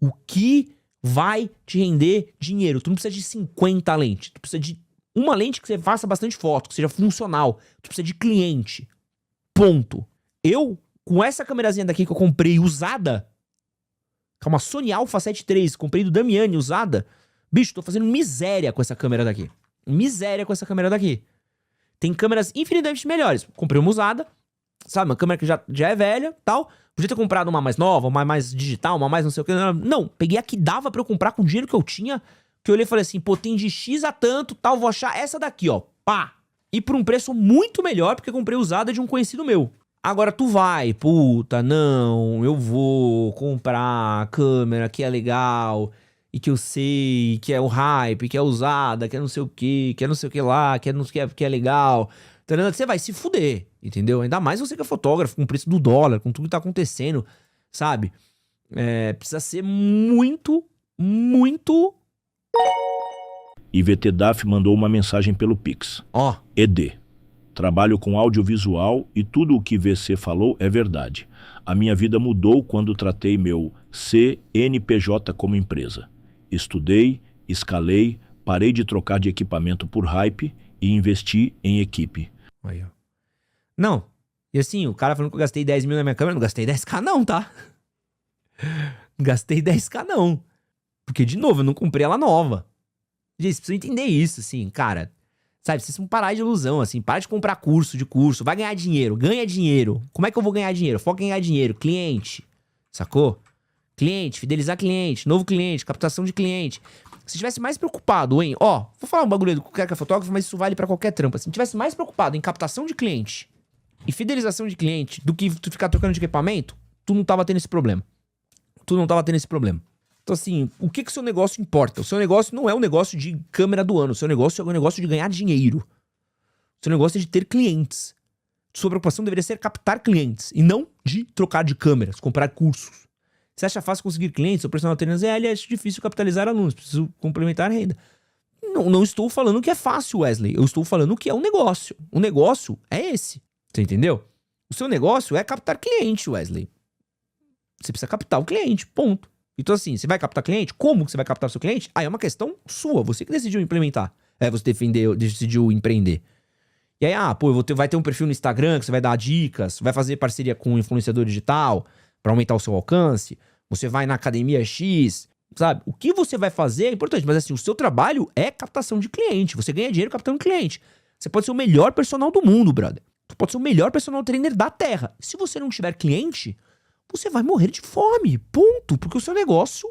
O que vai te render dinheiro? Tu não precisa de 50 lentes, tu precisa de uma lente que você faça bastante foto, que seja funcional. Tu precisa de cliente. Ponto. Eu, com essa câmerazinha daqui que eu comprei usada, que é uma Sony Alpha 7 III, comprei do Damiani usada, bicho, tô fazendo miséria com essa câmera daqui. Tem câmeras infinitamente melhores. Comprei uma usada, sabe? Uma câmera que já é velha, tal. Podia ter comprado uma mais nova, uma mais digital, uma mais não sei o que. Não, peguei a que dava pra eu comprar com o dinheiro que eu tinha. Que eu olhei e falei assim, pô, tem de X a tanto, tal, vou achar essa daqui, ó. Pá! E por um preço muito melhor, porque eu comprei usada de um conhecido meu. Agora tu vai, puta, não, eu vou comprar a câmera que é legal, e que eu sei, que é o hype, que é usada, que é não sei o que é não sei o que lá, que é legal. Você vai se fuder, entendeu? Ainda mais você que é fotógrafo, com o preço do dólar, com tudo que tá acontecendo, sabe? Precisa ser muito... IVT DAF mandou uma mensagem pelo Pix. Ó. ED. Trabalho com audiovisual e tudo o que VC falou é verdade. A minha vida mudou quando tratei meu CNPJ como empresa. Estudei, escalei, parei de trocar de equipamento por hype e investi em equipe. Aí, ó. Não. E assim, o cara falando que eu gastei 10 mil na minha câmera, não gastei 10k não, tá? Não gastei 10k não. Porque, de novo, eu não comprei ela nova. Gente, vocês precisam entender isso, assim, cara. Sabe, vocês precisam parar de ilusão, assim. Para de comprar curso. Vai ganhar dinheiro. Ganha dinheiro. Como é que eu vou ganhar dinheiro? Foca em ganhar dinheiro. Cliente. Sacou? Cliente, fidelizar cliente, novo cliente, captação de cliente. Se estivesse mais preocupado em... Ó, vou falar um bagulho do cara que é fotógrafo, mas isso vale pra qualquer trampa. Se estivesse mais preocupado em captação de cliente e fidelização de cliente do que tu ficar trocando de equipamento, tu não tava tendo esse problema. Então, assim, o que o seu negócio importa? O seu negócio não é um negócio de câmera do ano. O seu negócio é um negócio de ganhar dinheiro. O seu negócio é de ter clientes. Sua preocupação deveria ser captar clientes e não de trocar de câmeras, comprar cursos. Você acha fácil conseguir clientes? O personal trainer é difícil capitalizar alunos. Preciso complementar a renda. Não estou falando que é fácil, Wesley. Eu estou falando que é um negócio. O negócio é esse. Você entendeu? O seu negócio é captar cliente, Wesley. Você precisa captar o cliente, ponto. Então assim, você vai captar cliente? Como que você vai captar o seu cliente? Aí é uma questão sua, você que decidiu implementar. Você decidiu empreender. E aí, vai ter um perfil no Instagram que você vai dar dicas, vai fazer parceria com um influenciador digital para aumentar o seu alcance, você vai na academia X, sabe? O que você vai fazer é importante, mas assim, o seu trabalho é captação de cliente, você ganha dinheiro captando cliente. Você pode ser o melhor personal do mundo, brother. Tu pode ser o melhor personal trainer da Terra. Se você não tiver cliente, você vai morrer de fome. Ponto. Porque o seu negócio,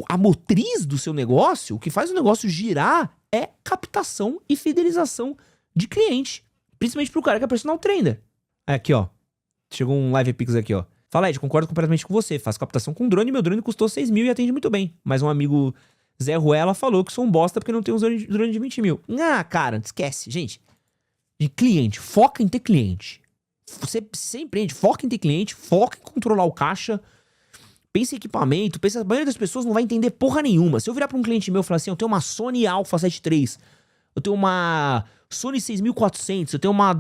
a motriz do seu negócio, o que faz o negócio girar é captação e fidelização de cliente. Principalmente pro cara que é personal trainer. Aqui, ó. Chegou um live pix aqui, ó. Fala, Ed, concordo completamente com você. Faço captação com drone, meu drone custou 6 mil e atende muito bem. Mas um amigo Zé Ruela falou que sou um bosta porque não tem um drone de 20 mil. Ah, cara, esquece. Gente, de cliente, foca em ter cliente. Você empreende, foca em ter cliente, foca em controlar o caixa, pensa em equipamento, a maioria das pessoas não vai entender porra nenhuma. Se eu virar pra um cliente meu e falar assim, eu tenho uma Sony Alpha 7 III, eu tenho uma Sony 6400, eu tenho uma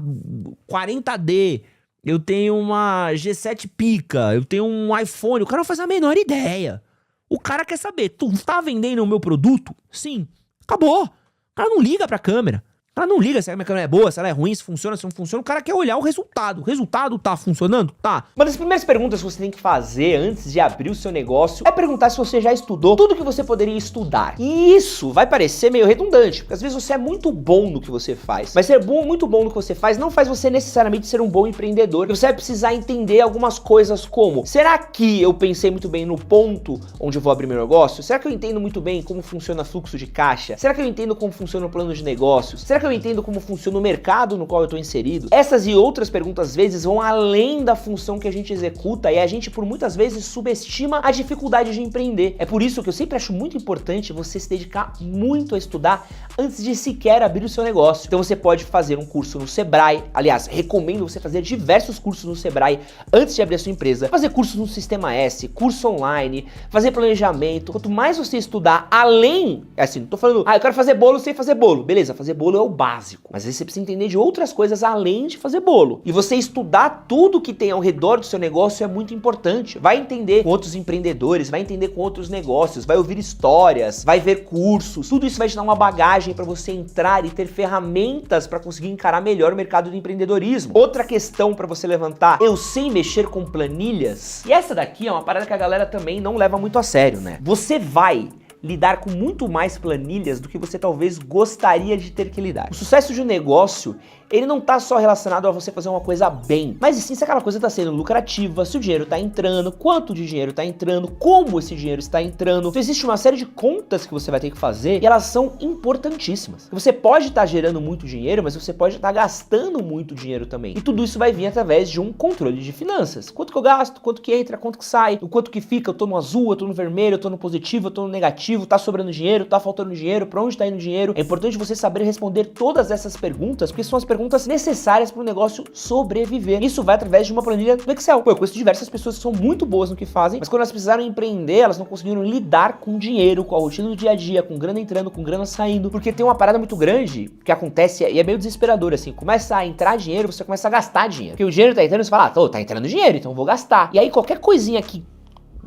40D, eu tenho uma G7 Pica, eu tenho um iPhone, o cara não faz a menor ideia. O cara quer saber, tu tá vendendo o meu produto? Sim. Acabou. O cara não liga pra câmera. O cara não liga se a minha câmera é boa, se ela é ruim, se funciona, se não funciona. O cara quer olhar o resultado. O resultado tá funcionando? Tá. Uma das primeiras perguntas que você tem que fazer antes de abrir o seu negócio é perguntar se você já estudou tudo que você poderia estudar. E isso vai parecer meio redundante, porque às vezes você é muito bom no que você faz. Mas ser muito bom no que você faz não faz você necessariamente ser um bom empreendedor. Você vai precisar entender algumas coisas como: será que eu pensei muito bem no ponto onde eu vou abrir meu negócio? Será que eu entendo muito bem como funciona fluxo de caixa? Será que eu entendo como funciona o plano de negócios? Será que eu entendo como funciona o mercado no qual eu estou inserido? Essas e outras perguntas, às vezes, vão além da função que a gente executa e a gente, por muitas vezes, subestima a dificuldade de empreender. É por isso que eu sempre acho muito importante você se dedicar muito a estudar antes de sequer abrir o seu negócio. Então você pode fazer um curso no Sebrae, aliás, recomendo você fazer diversos cursos no Sebrae antes de abrir a sua empresa, fazer cursos no Sistema S, curso online, fazer planejamento. Quanto mais você estudar além, assim, não tô falando, eu quero fazer bolo, sei fazer bolo. Beleza, fazer bolo é o básico, mas aí você precisa entender de outras coisas além de fazer bolo. E você estudar tudo que tem ao redor do seu negócio é muito importante. Vai entender com outros empreendedores, vai entender com outros negócios, vai ouvir histórias, vai ver cursos. Tudo isso vai te dar uma bagagem para você entrar e ter ferramentas para conseguir encarar melhor o mercado do empreendedorismo. Outra questão para você levantar: eu sei mexer com planilhas? E essa daqui é uma parada que a galera também não leva muito a sério, né? Você vai lidar com muito mais planilhas do que você talvez gostaria de ter que lidar. O sucesso de um negócio, ele não tá só relacionado a você fazer uma coisa bem, mas sim se aquela coisa tá sendo lucrativa, se o dinheiro tá entrando, quanto de dinheiro tá entrando, como esse dinheiro está entrando. Então existe uma série de contas que você vai ter que fazer e elas são importantíssimas. Você pode estar gerando muito dinheiro, mas você pode estar gastando muito dinheiro também. E tudo isso vai vir através de um controle de finanças. Quanto que eu gasto, quanto que entra, quanto que sai, o quanto que fica, eu tô no azul, eu tô no vermelho, eu tô no positivo, eu tô no negativo, tá sobrando dinheiro, tá faltando dinheiro, pra onde tá indo dinheiro. É importante você saber responder todas essas perguntas, porque são as perguntas necessárias para o negócio sobreviver. Isso vai através de uma planilha do Excel. Eu conheço diversas pessoas que são muito boas no que fazem, mas quando elas precisaram empreender, elas não conseguiram lidar com dinheiro, com a rotina do dia a dia, com grana entrando, com grana saindo, porque tem uma parada muito grande que acontece e é meio desesperador, assim, começa a entrar dinheiro, você começa a gastar dinheiro. Porque o dinheiro tá entrando, você fala, tá entrando dinheiro, então eu vou gastar. E aí qualquer coisinha que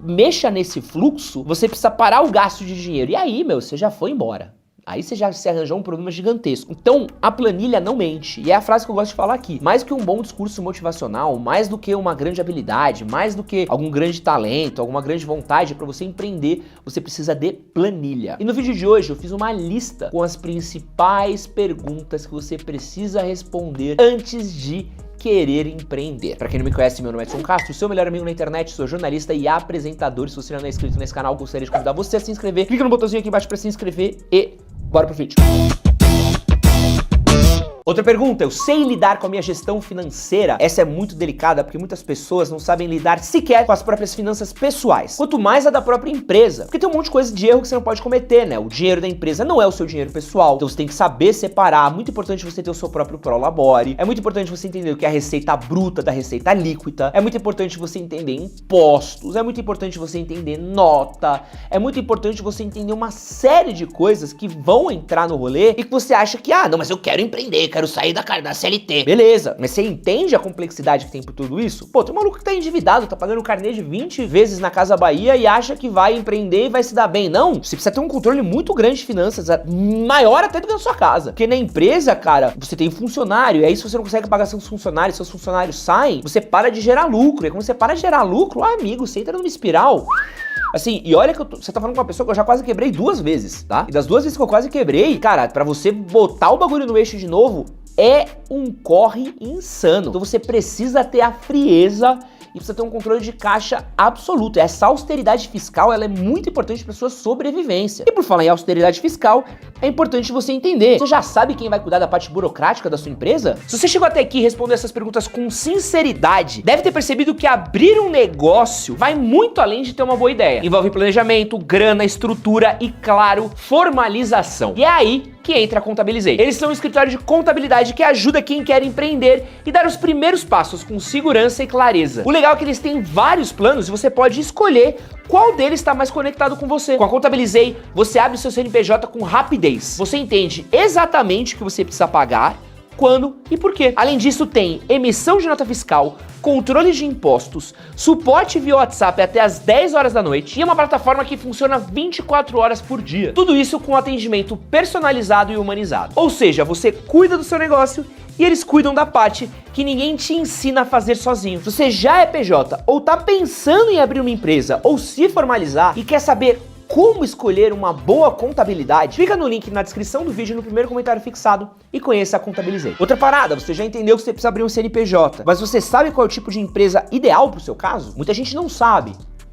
mexa nesse fluxo, você precisa parar o gasto de dinheiro. E aí, você já foi embora. Aí você já se arranjou um problema gigantesco. Então, a planilha não mente. E é a frase que eu gosto de falar aqui. Mais do que um bom discurso motivacional, mais do que uma grande habilidade, mais do que algum grande talento, alguma grande vontade para você empreender, você precisa de planilha. E no vídeo de hoje eu fiz uma lista com as principais perguntas que você precisa responder antes de querer empreender. Pra quem não me conhece, meu nome é Edson Castro, seu melhor amigo na internet, sou jornalista e apresentador. Se você não é inscrito nesse canal, gostaria de convidar você a se inscrever. Clica no botãozinho aqui embaixo pra se inscrever e bora pro vídeo. Outra pergunta: eu sei lidar com a minha gestão financeira? Essa é muito delicada porque muitas pessoas não sabem lidar sequer com as próprias finanças pessoais, quanto mais a da própria empresa, porque tem um monte de coisa de erro que você não pode cometer, né? O dinheiro da empresa não é o seu dinheiro pessoal, então você tem que saber separar. Muito importante você ter o seu próprio prolabore, é muito importante você entender o que é a receita bruta da receita líquida, é muito importante você entender impostos, é muito importante você entender nota, é muito importante você entender uma série de coisas que vão entrar no rolê e que você acha que, não, mas eu quero empreender, quero sair da CLT. Beleza, mas você entende a complexidade que tem por tudo isso? Pô, tem um maluco que tá endividado, tá pagando carnê de 20 vezes na Casa Bahia e acha que vai empreender e vai se dar bem. Não, você precisa ter um controle muito grande de finanças, maior até do que na sua casa. Porque na empresa, cara, você tem funcionário, e aí se você não consegue pagar seus funcionários saem, você para de gerar lucro. E quando você para de gerar lucro, amigo, você entra numa espiral. Assim, e olha que você tá falando com uma pessoa que eu já quase quebrei 2 vezes, tá? E das 2 vezes que eu quase quebrei, cara, pra você botar o bagulho no eixo de novo, é um corre insano. Então você precisa ter a frieza e precisa ter um controle de caixa absoluto. Essa austeridade fiscal, ela é muito importante para sua sobrevivência. E por falar em austeridade fiscal, é importante você entender. Você já sabe quem vai cuidar da parte burocrática da sua empresa? Se você chegou até aqui e respondeu essas perguntas com sinceridade, deve ter percebido que abrir um negócio vai muito além de ter uma boa ideia. Envolve planejamento, grana, estrutura e, claro, formalização. E é aí que entra a Contabilizei. Eles são um escritório de contabilidade que ajuda quem quer empreender e dar os primeiros passos com segurança e clareza. O legal é que eles têm vários planos e você pode escolher qual deles está mais conectado com você. Com a Contabilizei, você abre seu CNPJ com rapidez. Você entende exatamente o que você precisa pagar, quando e por quê. Além disso, tem emissão de nota fiscal, controle de impostos, suporte via WhatsApp até as 10 horas da noite e é uma plataforma que funciona 24 horas por dia. Tudo isso com atendimento personalizado e humanizado. Ou seja, você cuida do seu negócio e eles cuidam da parte que ninguém te ensina a fazer sozinho. Se você já é PJ ou tá pensando em abrir uma empresa ou se formalizar e quer saber como escolher uma boa contabilidade, clica no link na descrição do vídeo no primeiro comentário fixado e conheça a Contabilizei. Outra parada, você já entendeu que você precisa abrir um CNPJ, mas você sabe qual é o tipo de empresa ideal pro seu caso? Muita gente não sabe,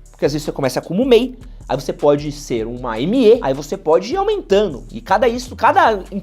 porque às vezes você começa como MEI, aí você pode ser uma ME, aí você pode ir aumentando. E cada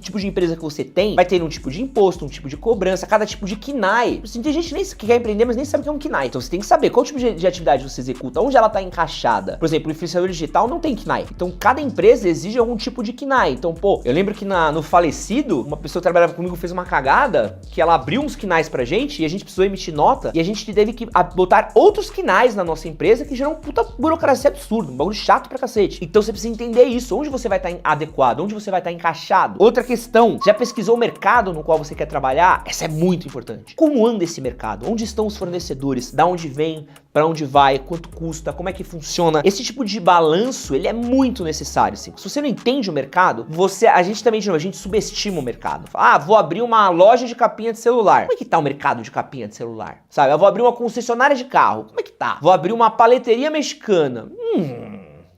tipo de empresa que você tem, vai ter um tipo de imposto, um tipo de cobrança, cada tipo de KNAI. Assim, tem gente que quer empreender, mas nem sabe o que é um KNAI. Então você tem que saber qual tipo de atividade você executa, onde ela está encaixada. Por exemplo, o influenciador digital não tem KNAI. Então cada empresa exige algum tipo de KNAI. Então, pô, eu lembro que no falecido, uma pessoa que trabalhava comigo fez uma cagada, que ela abriu uns KNAIs pra gente e a gente precisou emitir nota e a gente teve que botar outros KNAIs na nossa empresa que geram uma puta burocracia absurda, um bagulho chato pra cacete. Então você precisa entender isso, onde você vai estar adequado, onde você vai estar encaixado. Outra questão, já pesquisou o mercado no qual você quer trabalhar? Essa é muito importante. Como anda esse mercado? Onde estão os fornecedores? Da onde vem? Pra onde vai? Quanto custa? Como é que funciona? Esse tipo de balanço, ele é muito necessário, assim. Se você não entende o mercado, a gente subestima o mercado. Fala, vou abrir uma loja de capinha de celular. Como é que tá o mercado de capinha de celular? Sabe? Eu vou abrir uma concessionária de carro. Como é que tá? Vou abrir uma paleteria mexicana.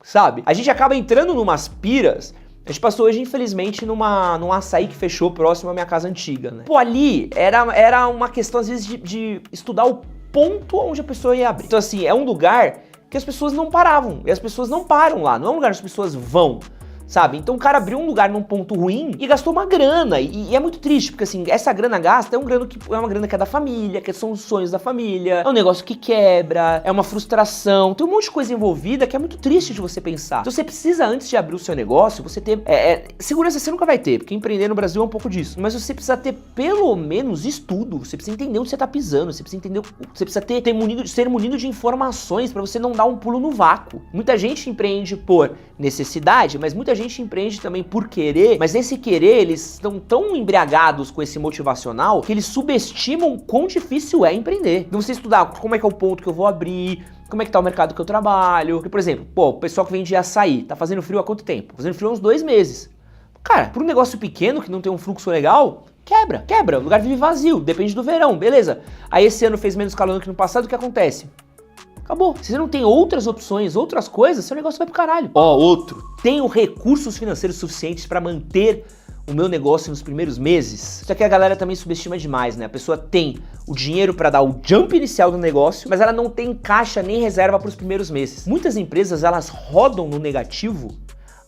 Sabe? A gente acaba entrando numas piras. A gente passou hoje, infelizmente, num açaí que fechou próximo à minha casa antiga, né? Pô, ali era uma questão, às vezes, de estudar o ponto onde a pessoa ia abrir. Então, assim, é um lugar que as pessoas não paravam. E as pessoas não param lá. Não é um lugar onde as pessoas vão. Sabe? Então o cara abriu um lugar num ponto ruim e gastou uma grana. E é muito triste, porque assim, essa grana gasta é uma grana que é da família, que são os sonhos da família, é um negócio que quebra, é uma frustração, tem um monte de coisa envolvida que é muito triste de você pensar. Então você precisa, antes de abrir o seu negócio, você ter... segurança você nunca vai ter, porque empreender no Brasil é um pouco disso. Mas você precisa ter pelo menos estudo, você precisa entender onde você tá pisando, você precisa entender, você precisa ser munido de informações pra você não dar um pulo no vácuo. Muita gente empreende por necessidade, mas muita gente empreende também por querer, mas nesse querer eles estão tão embriagados com esse motivacional que eles subestimam quão difícil é empreender. Então você estudar como é que é o ponto que eu vou abrir, como é que tá o mercado que eu trabalho. Porque, por exemplo, o pessoal que vende açaí, tá fazendo frio há quanto tempo? Fazendo frio há uns 2 meses. Cara, por um negócio pequeno que não tem um fluxo legal, quebra, o lugar vive vazio, depende do verão, beleza. Aí esse ano fez menos calor do que no passado, o que acontece? Acabou. Se você não tem outras opções, outras coisas, seu negócio vai pro caralho. Outro. Tenho recursos financeiros suficientes para manter o meu negócio nos primeiros meses? Isso aqui a galera também subestima demais, né? A pessoa tem o dinheiro para dar o jump inicial do negócio, mas ela não tem caixa nem reserva para os primeiros meses. Muitas empresas, elas rodam no negativo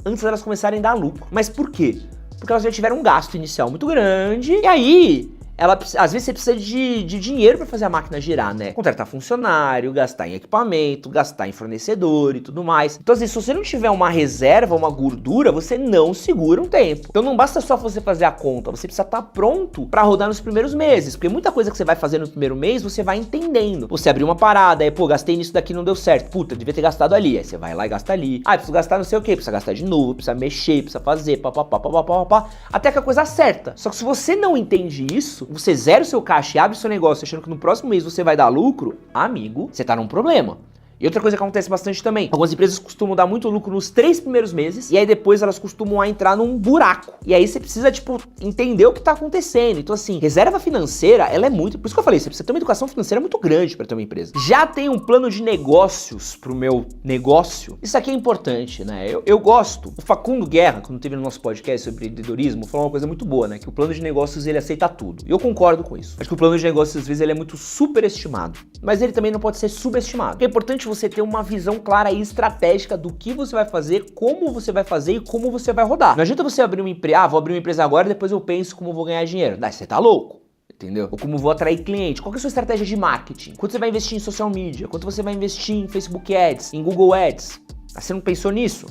antes delas começarem a dar lucro. Mas por quê? Porque elas já tiveram um gasto inicial muito grande, e aí... às vezes você precisa de dinheiro para fazer a máquina girar, né? Contratar funcionário, gastar em equipamento, gastar em fornecedor e tudo mais. Então, assim, se você não tiver uma reserva, uma gordura, você não segura um tempo. Então não basta só você fazer a conta, você precisa estar pronto para rodar nos primeiros meses, porque muita coisa que você vai fazer no primeiro mês, você vai entendendo. Você abriu uma parada, aí, gastei nisso daqui, não deu certo. Puta, devia ter gastado ali. Aí você vai lá e gasta ali. Preciso gastar não sei o que, precisa gastar de novo, precisa mexer, precisa fazer, até que a coisa acerta. Só que se você não entende isso, você zera o seu caixa e abre o seu negócio achando que no próximo mês você vai dar lucro, amigo, você tá num problema. E outra coisa que acontece bastante também, algumas empresas costumam dar muito lucro nos 3 primeiros meses, e aí depois elas costumam entrar num buraco. E aí você precisa, tipo, entender o que tá acontecendo. Então assim, reserva financeira, ela é muito... Por isso que eu falei, você precisa ter uma educação financeira muito grande para ter uma empresa. Já tem um plano de negócios pro meu negócio. Isso aqui é importante, né? Eu gosto. O Facundo Guerra, quando teve no nosso podcast sobre empreendedorismo, falou uma coisa muito boa, né? Que o plano de negócios, ele aceita tudo. E eu concordo com isso. Acho que o plano de negócios, às vezes, ele é muito superestimado. Mas ele também não pode ser subestimado. Porque é importante você ter uma visão clara e estratégica do que você vai fazer, como você vai fazer e como você vai rodar. Não adianta você abrir uma empresa, vou abrir uma empresa agora e depois eu penso como eu vou ganhar dinheiro. Você tá louco. Entendeu? Ou como vou atrair cliente. Qual que é a sua estratégia de marketing? Quanto você vai investir em social media? Quanto você vai investir em Facebook Ads? Em Google Ads? Você não pensou nisso?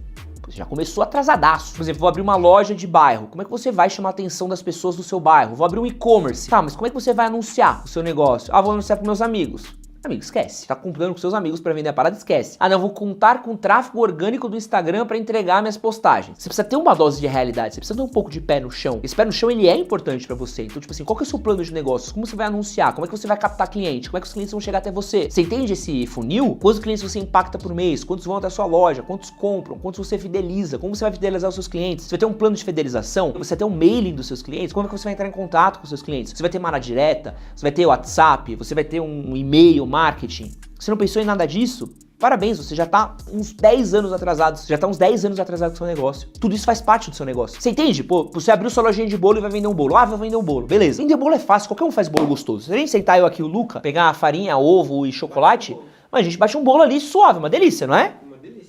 Você já começou atrasadaço. Por exemplo, vou abrir uma loja de bairro. Como é que você vai chamar a atenção das pessoas do seu bairro? Vou abrir um e-commerce. Tá, mas como é que você vai anunciar o seu negócio? Vou anunciar para meus amigos. Amigo, esquece. Tá comprando com seus amigos pra vender a parada, esquece. Não, vou contar com o tráfego orgânico do Instagram pra entregar minhas postagens. Você precisa ter uma dose de realidade, você precisa ter um pouco de pé no chão. Esse pé no chão, ele é importante pra você. Então, tipo assim, qual que é o seu plano de negócios? Como você vai anunciar? Como é que você vai captar cliente? Como é que os clientes vão chegar até você? Você entende esse funil? Quantos clientes você impacta por mês? Quantos vão até a sua loja? Quantos compram? Quantos você fideliza? Como você vai fidelizar os seus clientes? Você vai ter um plano de fidelização? Você vai ter um mailing dos seus clientes? Como é que você vai entrar em contato com os seus clientes? Você vai ter uma direta? Você vai ter WhatsApp? Você vai ter um e-mail marketing? Você não pensou em nada disso? Parabéns, você já tá uns 10 anos atrasado. Você já tá uns 10 anos atrasado com o seu negócio. Tudo isso faz parte do seu negócio. Você entende? Pô, você abriu sua lojinha de bolo e vai vender um bolo. Vou vender um bolo. Beleza. Vender bolo é fácil, qualquer um faz bolo gostoso. Se a gente sentar eu aqui, o Luca, pegar farinha, ovo e chocolate, a gente bate um bolo ali suave, uma delícia, não é?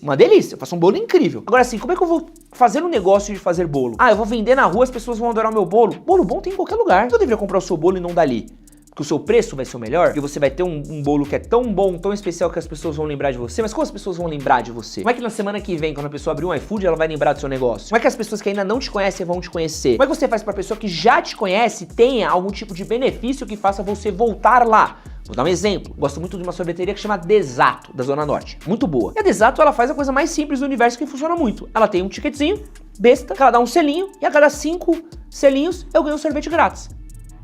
Uma delícia, eu faço um bolo incrível. Agora assim, como é que eu vou fazer um negócio de fazer bolo? Eu vou vender na rua, as pessoas vão adorar o meu bolo. Bolo bom tem em qualquer lugar. Eu deveria comprar o seu bolo e não dali. Que o seu preço vai ser o melhor, que você vai ter um bolo que é tão bom, tão especial que as pessoas vão lembrar de você. Mas como as pessoas vão lembrar de você? Como é que na semana que vem, quando a pessoa abrir um iFood, ela vai lembrar do seu negócio? Como é que as pessoas que ainda não te conhecem vão te conhecer? Como é que você faz pra pessoa que já te conhece tenha algum tipo de benefício que faça você voltar lá? Vou dar um exemplo. Gosto muito de uma sorveteria que chama Desato, da Zona Norte. Muito boa. E a Desato, ela faz a coisa mais simples do universo que funciona muito. Ela tem um ticketzinho, besta, que ela dá um selinho, e a cada 5 selinhos eu ganho um sorvete grátis.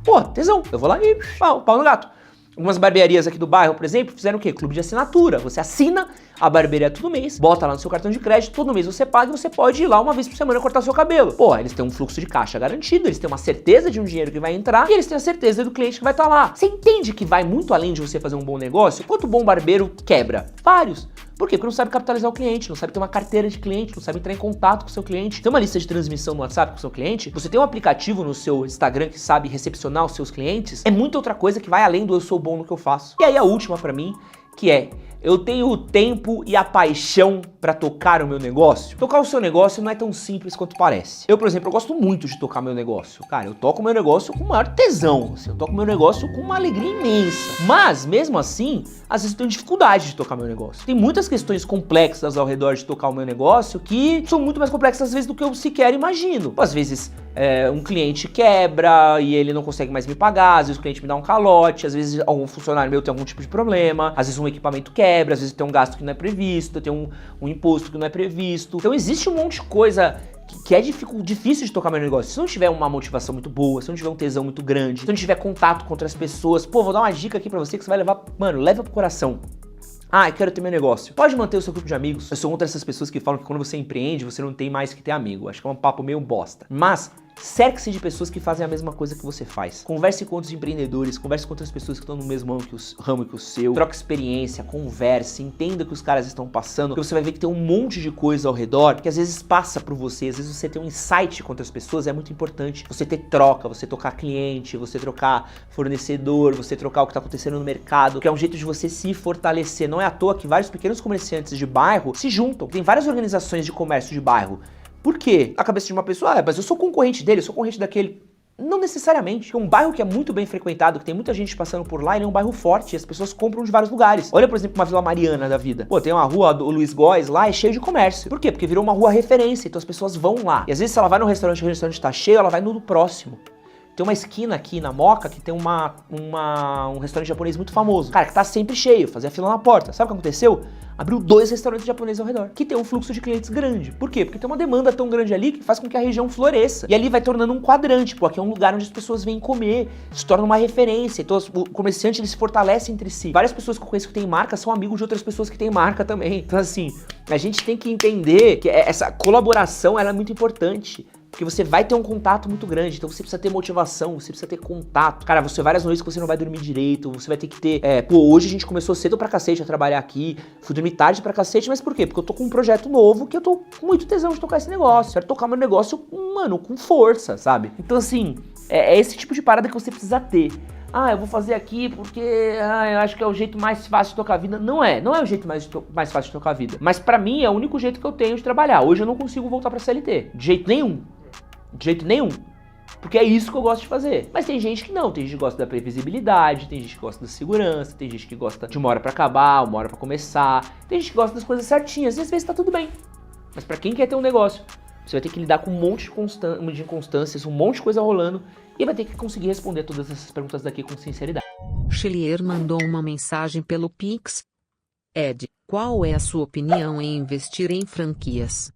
Pô, tesão. Eu vou lá e pau no gato. Algumas barbearias aqui do bairro, por exemplo, fizeram o quê? Clube de assinatura. Você assina a barbearia todo mês, bota lá no seu cartão de crédito, todo mês você paga e você pode ir lá uma vez por semana cortar seu cabelo. Pô, eles têm um fluxo de caixa garantido, eles têm uma certeza de um dinheiro que vai entrar e eles têm a certeza do cliente que vai estar lá. Você entende que vai muito além de você fazer um bom negócio? Quanto bom barbeiro quebra? Vários. Por quê? Porque não sabe capitalizar o cliente, não sabe ter uma carteira de cliente, não sabe entrar em contato com o seu cliente. Tem uma lista de transmissão no WhatsApp com o seu cliente, você tem um aplicativo no seu Instagram que sabe recepcionar os seus clientes, é muita outra coisa que vai além do eu sou bom no que eu faço. E aí a última pra mim, que é, eu tenho o tempo e a paixão pra tocar o meu negócio. Tocar o seu negócio não é tão simples quanto parece. Eu, por exemplo, eu gosto muito de tocar meu negócio. Cara, eu toco meu negócio com o maior tesão. Assim, eu toco meu negócio com uma alegria imensa. Mas, mesmo assim, às vezes eu tenho dificuldade de tocar meu negócio. Tem muitas questões complexas ao redor de tocar o meu negócio que são muito mais complexas, às vezes, do que eu sequer imagino. Às vezes, um cliente quebra e ele não consegue mais me pagar, às vezes o cliente me dá um calote, às vezes algum funcionário meu tem algum tipo de problema, às vezes um equipamento quebra, às vezes tem um gasto que não é previsto, tem um imposto que não é previsto. Então existe um monte de coisa que é difícil de tocar meu negócio. Se não tiver uma motivação muito boa, se não tiver um tesão muito grande, se não tiver contato com outras pessoas, vou dar uma dica aqui pra você que você vai levar, leva pro coração. Eu quero ter meu negócio. Pode manter o seu grupo de amigos. Eu sou contra essas pessoas que falam que quando você empreende, você não tem mais que ter amigo. Acho que é um papo meio bosta. Mas cerque-se de pessoas que fazem a mesma coisa que você faz. Converse com outros empreendedores, converse com outras pessoas que estão no mesmo ramo que o seu. Troque experiência, converse, entenda o que os caras estão passando. Porque você vai ver que tem um monte de coisa ao redor que às vezes passa por você. Às vezes você ter um insight com outras pessoas é muito importante. Você ter troca, você trocar cliente, você trocar fornecedor, você trocar o que está acontecendo no mercado, que é um jeito de você se fortalecer. Não é à toa que vários pequenos comerciantes de bairro se juntam. Tem várias organizações de comércio de bairro. Por quê? A cabeça de uma pessoa, mas eu sou concorrente dele, eu sou concorrente daquele. Não necessariamente. Um bairro que é muito bem frequentado, que tem muita gente passando por lá, ele é um bairro forte, as pessoas compram de vários lugares. Olha, por exemplo, uma Vila Mariana da vida. Tem uma rua do Luiz Góes lá, é cheio de comércio. Por quê? Porque virou uma rua referência, então as pessoas vão lá. E às vezes se ela vai no restaurante e o restaurante tá cheio, ela vai no próximo. Tem uma esquina aqui na Moca que tem um restaurante japonês muito famoso. Cara, que tá sempre cheio, fazia fila na porta. Sabe o que aconteceu? Abriu 2 restaurantes japoneses ao redor, que tem um fluxo de clientes grande. Por quê? Porque tem uma demanda tão grande ali que faz com que a região floresça. E ali vai tornando um quadrante, pô, aqui é um lugar onde as pessoas vêm comer, se torna uma referência. Então o comerciante, ele se fortalece entre si. Várias pessoas que eu conheço que têm marca são amigos de outras pessoas que têm marca também. Então assim, a gente tem que entender que essa colaboração, ela é muito importante. Porque você vai ter um contato muito grande, então você precisa ter motivação, você precisa ter contato. Cara, você várias noites que você não vai dormir direito, você vai ter que ter... hoje a gente começou cedo pra cacete a trabalhar aqui, fui dormir tarde pra cacete, mas por quê? Porque eu tô com um projeto novo que eu tô com muito tesão de tocar esse negócio. Quero tocar meu negócio, mano, com força, sabe? Então assim, é esse tipo de parada que você precisa ter. Ah, eu vou fazer aqui porque eu acho que é o jeito mais fácil de tocar a vida. Não é o jeito mais fácil de tocar a vida. Mas pra mim é o único jeito que eu tenho de trabalhar. Hoje eu não consigo voltar pra CLT, de jeito nenhum. De jeito nenhum. Porque é isso que eu gosto de fazer. Mas tem gente que não. Tem gente que gosta da previsibilidade, tem gente que gosta da segurança, tem gente que gosta de uma hora pra acabar, uma hora pra começar. Tem gente que gosta das coisas certinhas. E às vezes tá tudo bem. Mas pra quem quer ter um negócio, você vai ter que lidar com um monte de inconstâncias, um monte de coisa rolando, e vai ter que conseguir responder todas essas perguntas daqui com sinceridade. Chilier mandou uma mensagem pelo Pix. Ed, qual é a sua opinião em investir em franquias?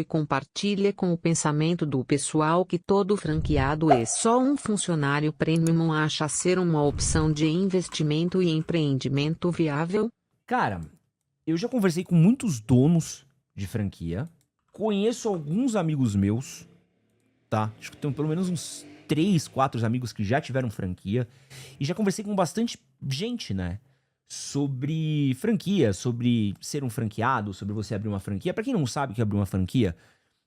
Compartilha com o pensamento do pessoal que todo franqueado é só um funcionário premium. Acha ser uma opção de investimento e empreendimento viável? Cara, eu já conversei com muitos donos de franquia, conheço alguns amigos meus, tá? Acho que tenho pelo menos uns 3, 4 amigos que já tiveram franquia, e já conversei com bastante gente, né? Sobre franquia, sobre ser um franqueado, sobre você abrir uma franquia. Pra quem não sabe o que é abrir uma franquia,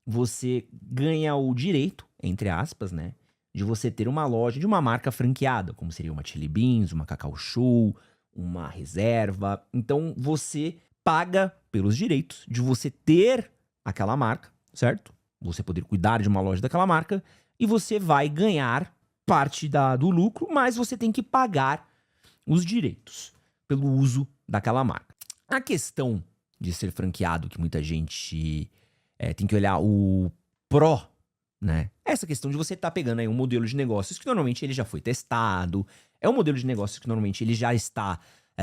você ganha o direito, entre aspas, né, de você ter uma loja de uma marca franqueada, como seria uma Chili Beans, uma Cacau Show, uma Reserva. Então você paga pelos direitos de você ter aquela marca, certo? Você poder cuidar de uma loja daquela marca e você vai ganhar parte do lucro, mas você tem que pagar os direitos pelo uso daquela marca. A questão de ser franqueado, que muita gente tem que olhar o pró, né? Essa questão de você estar pegando aí um modelo de negócios que normalmente ele já foi testado, é um modelo de negócios que normalmente ele já está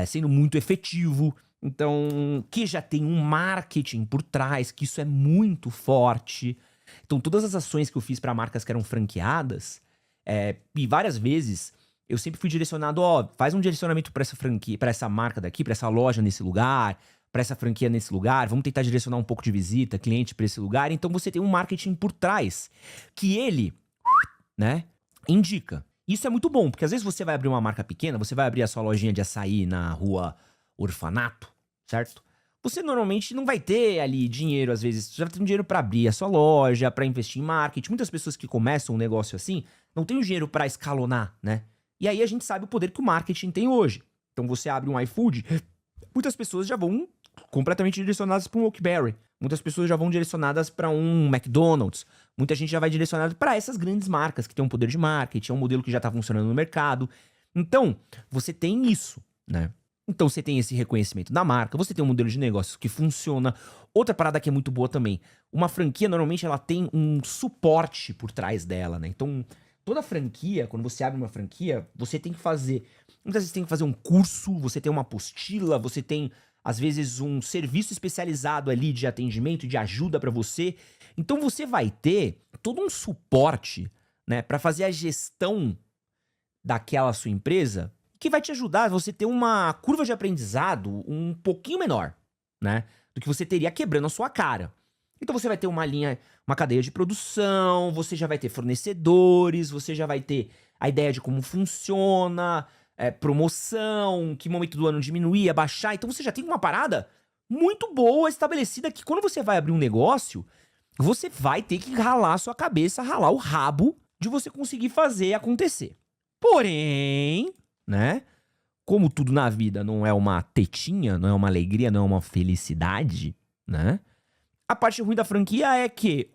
sendo muito efetivo, então que já tem um marketing por trás, que isso é muito forte. Então todas as ações que eu fiz para marcas que eram franqueadas, e várias vezes eu sempre fui direcionado, faz um direcionamento para essa franquia, para essa marca daqui, para essa loja nesse lugar, para essa franquia nesse lugar, vamos tentar direcionar um pouco de visita, cliente para esse lugar. Então você tem um marketing por trás que ele, né, indica. Isso é muito bom, porque às vezes você vai abrir uma marca pequena, você vai abrir a sua lojinha de açaí na rua Orfanato, certo? Você normalmente não vai ter ali dinheiro, às vezes, você já tem dinheiro para abrir a sua loja, para investir em marketing. Muitas pessoas que começam um negócio assim, não tem o dinheiro para escalonar, né? E aí a gente sabe o poder que o marketing tem hoje. Então você abre um iFood, muitas pessoas já vão completamente direcionadas para um Oakberry. Muitas pessoas já vão direcionadas para um McDonald's. Muita gente já vai direcionada para essas grandes marcas que tem um poder de marketing, é um modelo que já está funcionando no mercado. Então, você tem isso, né? Então você tem esse reconhecimento da marca, você tem um modelo de negócios que funciona. Outra parada que é muito boa também, uma franquia normalmente ela tem um suporte por trás dela, né? Então toda franquia, quando você abre uma franquia, você tem que fazer, muitas vezes tem que fazer um curso, você tem uma apostila, você tem às vezes um serviço especializado ali de atendimento, de ajuda para você. Então você vai ter todo um suporte, né, para fazer a gestão daquela sua empresa, que vai te ajudar a você ter uma curva de aprendizado um pouquinho menor, né, do que você teria quebrando a sua cara. Então você vai ter uma linha, uma cadeia de produção, você já vai ter fornecedores, você já vai ter a ideia de como funciona, promoção, que momento do ano diminuir, abaixar. Então você já tem uma parada muito boa estabelecida que quando você vai abrir um negócio, você vai ter que ralar a sua cabeça, ralar o rabo de você conseguir fazer acontecer. Porém, né, como tudo na vida não é uma tetinha, não é uma alegria, não é uma felicidade, né? A parte ruim da franquia é que,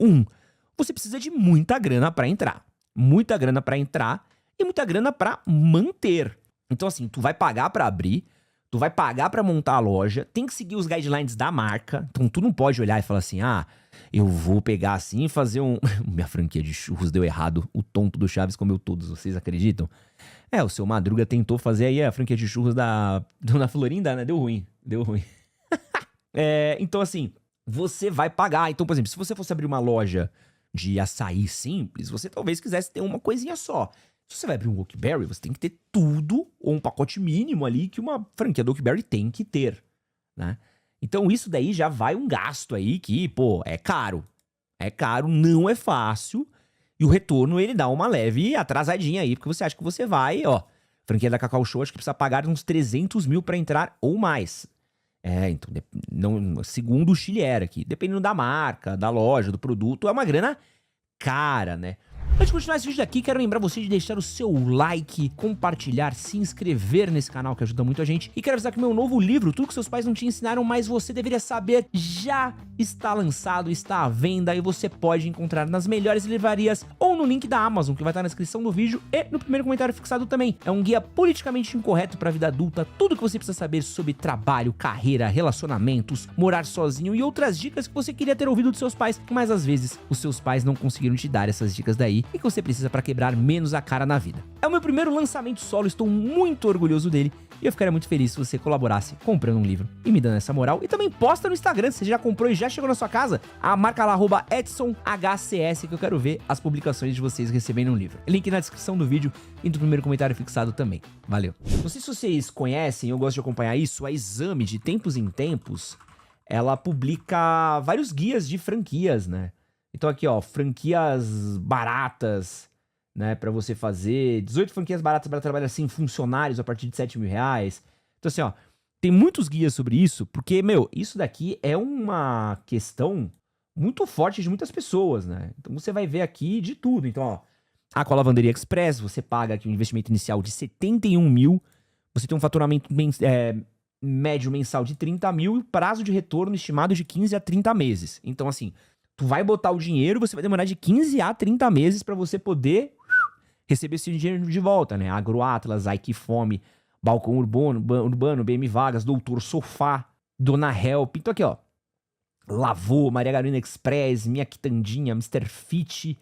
você precisa de muita grana pra entrar. Muita grana pra entrar e muita grana pra manter. Então assim, tu vai pagar pra abrir, tu vai pagar pra montar a loja, tem que seguir os guidelines da marca. Então tu não pode olhar e falar assim, Eu vou pegar assim e fazer um... Minha franquia de churros deu errado. O tonto do Chaves comeu todos, vocês acreditam? O seu Madruga tentou fazer aí a franquia de churros da Dona Florinda, né? Deu ruim. Então assim, você vai pagar. Então, por exemplo, se você fosse abrir uma loja de açaí simples, você talvez quisesse ter uma coisinha só. Se você vai abrir um Oakberry, você tem que ter tudo, ou um pacote mínimo ali que uma franquia do Oakberry tem que ter, né? Então isso daí já vai um gasto aí que, pô, é caro. É caro, não é fácil. E o retorno, ele dá uma leve atrasadinha aí, porque você acha que você vai, ó, franquia da Cacau Show, acho que precisa pagar uns 300 mil pra entrar ou mais. Então, segundo o Chile era aqui, dependendo da marca, da loja, do produto, é uma grana cara, né? Antes de continuar esse vídeo daqui, quero lembrar você de deixar o seu like, compartilhar, se inscrever nesse canal, que ajuda muito a gente. E quero avisar que o meu novo livro, Tudo que Seus Pais Não Te Ensinaram, mas Você Deveria Saber, já está lançado, está à venda e você pode encontrar nas melhores livrarias ou no link da Amazon, que vai estar na descrição do vídeo e no primeiro comentário fixado também. É um guia politicamente incorreto para a vida adulta, tudo que você precisa saber sobre trabalho, carreira, relacionamentos, morar sozinho e outras dicas que você queria ter ouvido dos seus pais, mas às vezes os seus pais não conseguiram te dar essas dicas daí e que você precisa para quebrar menos a cara na vida. É o meu primeiro lançamento solo, estou muito orgulhoso dele e eu ficaria muito feliz se você colaborasse comprando um livro e me dando essa moral. E também posta no Instagram, se você já comprou e já chegou na sua casa, marca lá @EdsonHCS, que eu quero ver as publicações de vocês recebendo um livro. Link na descrição do vídeo e no primeiro comentário fixado também. Valeu! Não sei se vocês conhecem, eu gosto de acompanhar isso, a Exame, de tempos em tempos, ela publica vários guias de franquias, né? Então aqui, ó, franquias baratas, né, pra você fazer, 18 franquias baratas para trabalhar sem funcionários a partir de 7 mil reais. Então assim, ó, tem muitos guias sobre isso, porque, isso daqui é uma questão muito forte de muitas pessoas, né? Então você vai ver aqui de tudo. Então, ó, com a Lavanderia Express, você paga aqui um investimento inicial de 71 mil, você tem um faturamento médio mensal de 30 mil e prazo de retorno estimado de 15 a 30 meses. Então, assim, tu vai botar o dinheiro, você vai demorar de 15 a 30 meses para você poder receber esse dinheiro de volta, né? AgroAtlas, Ike Fome, Balcão Urbano, BM Vagas, Doutor Sofá, Dona Help. Então aqui, ó, Lavô, Maria Garina Express, Minha Quitandinha, Mr. Fit,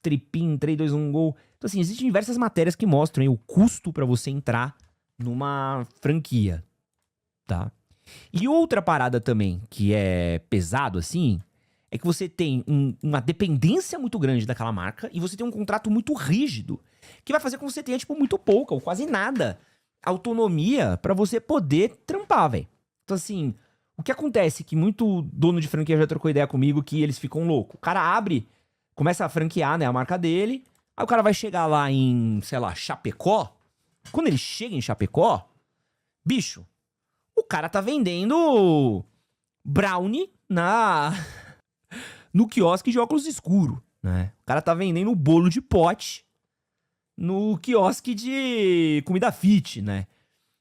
Tripin, 321 Gol. Então assim, existem diversas matérias que mostram aí o custo para você entrar numa franquia, tá? E outra parada também que é pesado assim, é que você tem uma dependência muito grande daquela marca e você tem um contrato muito rígido, que vai fazer com que você tenha, tipo, muito pouca ou quase nada autonomia pra você poder trampar, velho. Então, assim, o que acontece que muito dono de franquia já trocou ideia comigo que eles ficam loucos. O cara abre, começa a franquear, né, a marca dele, aí o cara vai chegar lá em, sei lá, Chapecó. Quando ele chega em Chapecó, bicho, o cara tá vendendo brownie no quiosque de óculos escuro, né? O cara tá vendendo bolo de pote no quiosque de comida fit, né?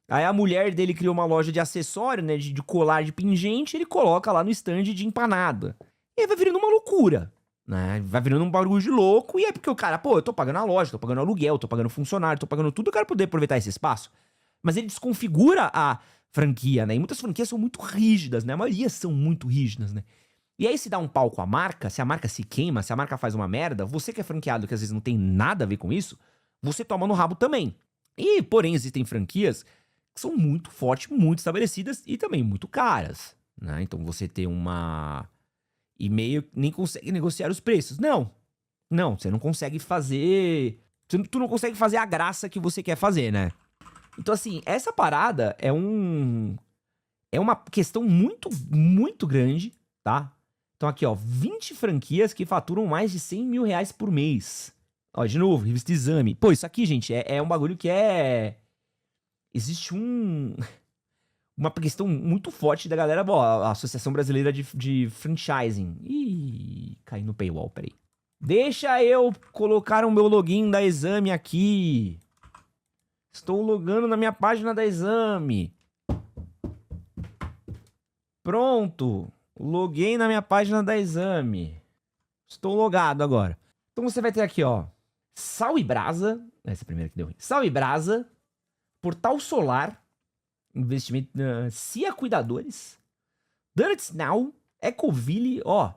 Aí a mulher dele criou uma loja de acessório, né? De colar de pingente, ele coloca lá no stand de empanada. E aí vai virando uma loucura, né? Vai virando um barulho de louco. E é porque o cara, pô, eu tô pagando a loja, tô pagando aluguel, tô pagando funcionário, tô pagando tudo, eu quero poder aproveitar esse espaço. Mas ele desconfigura a franquia, né? E muitas franquias são muito rígidas, né? A maioria são muito rígidas, né? E aí se dá um pau com a marca, se a marca se queima, se a marca faz uma merda, você que é franqueado, que às vezes não tem nada a ver com isso, você toma no rabo também. E, porém, existem franquias que são muito fortes, muito estabelecidas e também muito caras, né? Então você tem uma... e meio nem consegue negociar os preços. Não, você não consegue fazer... tu não consegue fazer a graça que você quer fazer, né? Então, assim, essa parada é uma questão muito, muito grande, tá? Então aqui, ó, 20 franquias que faturam mais de 100 mil reais por mês. Ó, de novo, revista Exame. Pô, isso aqui, gente, é um bagulho que é... existe uma questão muito forte da galera, ó, a Associação Brasileira de Franchising. Ih, caí no paywall, peraí. Deixa eu colocar o meu login da Exame aqui. Estou logando na minha página da Exame. Pronto. Loguei na minha página da Exame. Estou logado agora. Então você vai ter aqui, ó, Sal e Brasa. Essa é a primeira que deu ruim. Sal e Brasa, Portal Solar, investimento Cia Cuidadores, Donuts Now, Ecoville, ó,